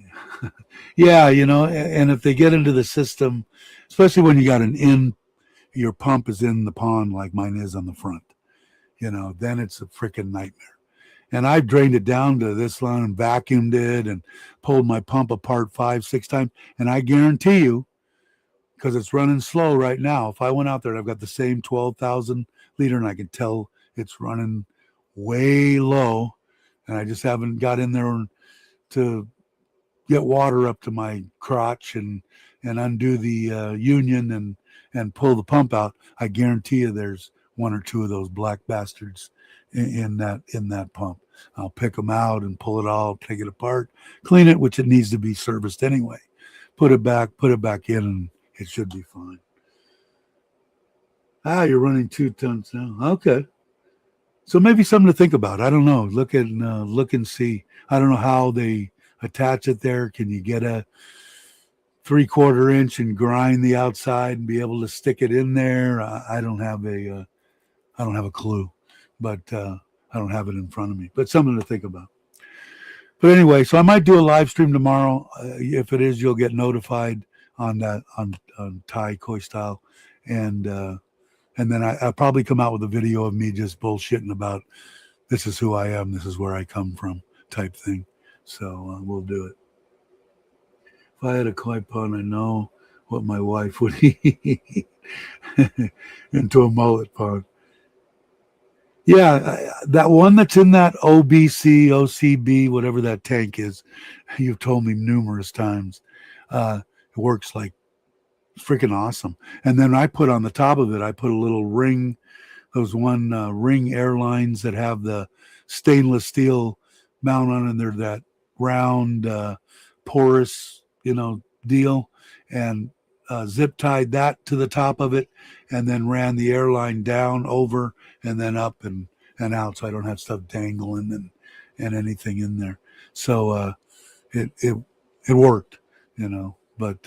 yeah, and if they get into the system, especially when you got your pump is in the pond like mine is on the front, then it's a freaking nightmare. And I've drained it down to this line and vacuumed it and pulled my pump apart 5-6 times. And I guarantee you, because it's running slow right now, if I went out there and I've got the same 12,000 liter and I can tell it's running way low, and I just haven't got in there to get water up to my crotch and undo the union and pull the pump out, I guarantee you there's 1 or 2 of those black bastards in that pump. I'll pick them out and pull it all, take it apart, clean it, which it needs to be serviced anyway. Put it back in, and it should be fine. You're running 2 tons now. Okay. So maybe something to think about. I don't know. Look and see. I don't know how they attach it there. Can you get a 3/4 inch and grind the outside and be able to stick it in there? I don't have a clue, but I don't have it in front of me. But something to think about. But anyway, so I might do a live stream tomorrow. If it is, you'll get notified on that on Thai Koi style, and then I'll probably come out with a video of me just bullshitting about this is who I am, this is where I come from type thing. So we'll do it. If I had a koi pond, I know what my wife would eat into a mullet pond. Yeah, that one that's in that OBC, OCB, whatever that tank is, you've told me numerous times. It works like freaking awesome. And then I put on the top of it, I put a little ring, those ring airlines that have the stainless steel mount on, and they're that round, porous, deal, and zip tied that to the top of it, and then ran the airline down, over, and then up and out, so I don't have stuff dangling and anything in there. So it worked, but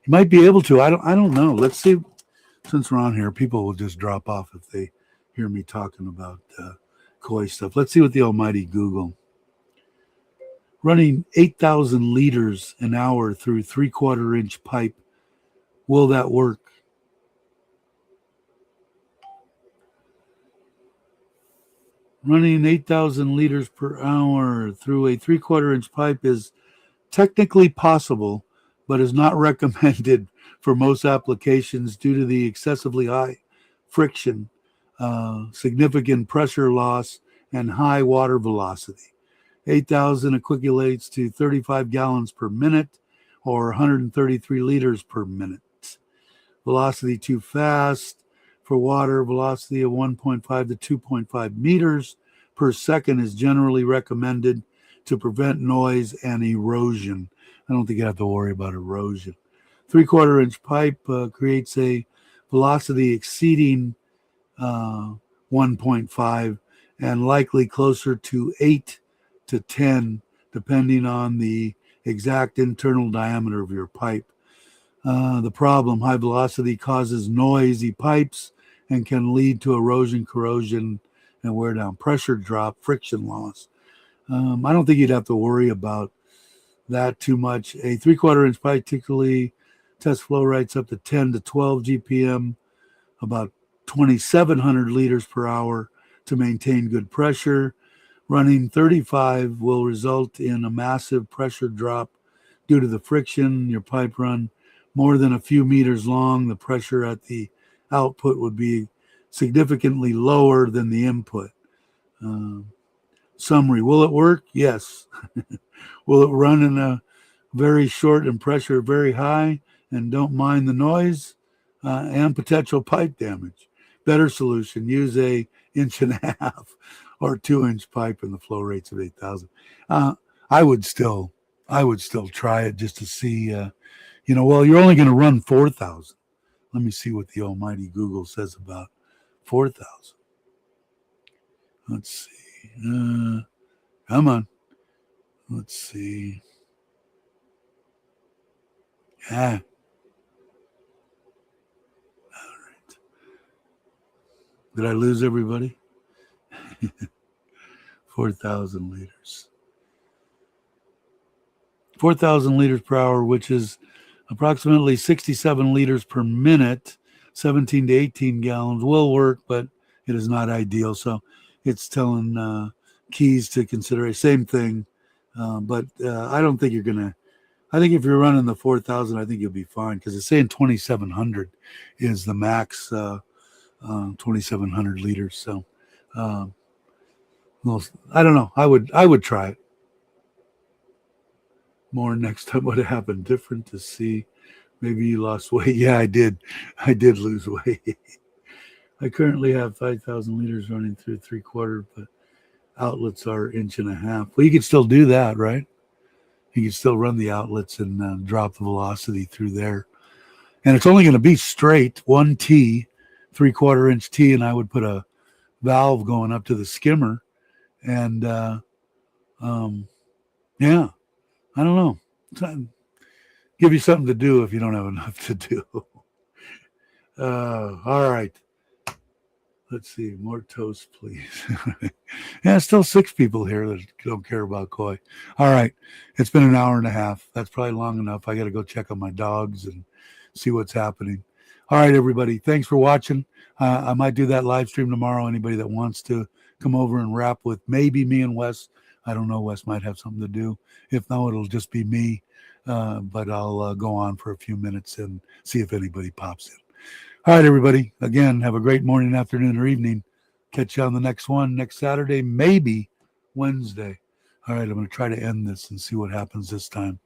might be able to. I don't know. Let's see. Since we're on here, people will just drop off if they hear me talking about koi stuff. Let's see what the almighty Google. Running 8,000 liters an hour through 3/4 inch pipe. Will that work? Running 8,000 liters per hour through a 3/4 inch pipe is technically possible, but is not recommended for most applications due to the excessively high friction, significant pressure loss, and high water velocity. 8,000 equates to 35 gallons per minute or 133 liters per minute. Velocity too fast for water. Velocity of 1.5 to 2.5 meters per second is generally recommended to prevent noise and erosion. I don't think you have to worry about erosion. 3/4 inch pipe creates a velocity exceeding 1.5 and likely closer to 8 to 10, depending on the exact internal diameter of your pipe. The problem, high velocity causes noisy pipes and can lead to erosion, corrosion, and wear down. Pressure drop, friction loss. I don't think you'd have to worry about that too much. A 3/4 inch pipe typically test flow rates up to 10 to 12 GPM, about 2,700 liters per hour to maintain good pressure. Running 35 will result in a massive pressure drop due to the friction. Your pipe run more than a few meters long, the pressure at the output would be significantly lower than the input. Summary, will it work? Yes. Will it run in a very short and pressure very high and don't mind the noise and potential pipe damage? Better solution, use a 1.5 or 2-inch pipe in the flow rates of 8,000. I would still try it just to see, well, you're only going to run 4,000. Let me see what the almighty Google says about 4,000. Let's see. Come on. Let's see. Yeah. All right. Did I lose everybody? 4,000 liters. 4,000 liters per hour, which is approximately 67 liters per minute, 17 to 18 gallons, will work, but it is not ideal. So it's telling keys to consider. Same thing. But I don't think you're going to. I think if you're running the 4,000, I think you'll be fine because it's saying 2,700 is the max, 2,700 liters. So, well, I don't know. I would try it more next time. What happened? Different to see. Maybe you lost weight. Yeah, I did. I did lose weight. I currently have 5,000 liters running through 3/4, but outlets are 1.5 inches. Well, you could still do that, right? You can still run the outlets and drop the velocity through there. And it's only going to be straight, 1 T, 3/4 inch T, and I would put a valve going up to the skimmer. And, yeah, I don't know. Give you something to do if you don't have enough to do. All right. Let's see. More toast, please. Yeah, still 6 people here that don't care about koi. All right. It's been 1.5 hours. That's probably long enough. I got to go check on my dogs and see what's happening. All right, everybody. Thanks for watching. I might do that live stream tomorrow. Anybody that wants to come over and rap with maybe me and Wes. I don't know. Wes might have something to do. If no, it'll just be me. But I'll go on for a few minutes and see if anybody pops in. All right, everybody. Again, have a great morning, afternoon, or evening. Catch you on the next one next Saturday, maybe Wednesday. All right, I'm going to try to end this and see what happens this time.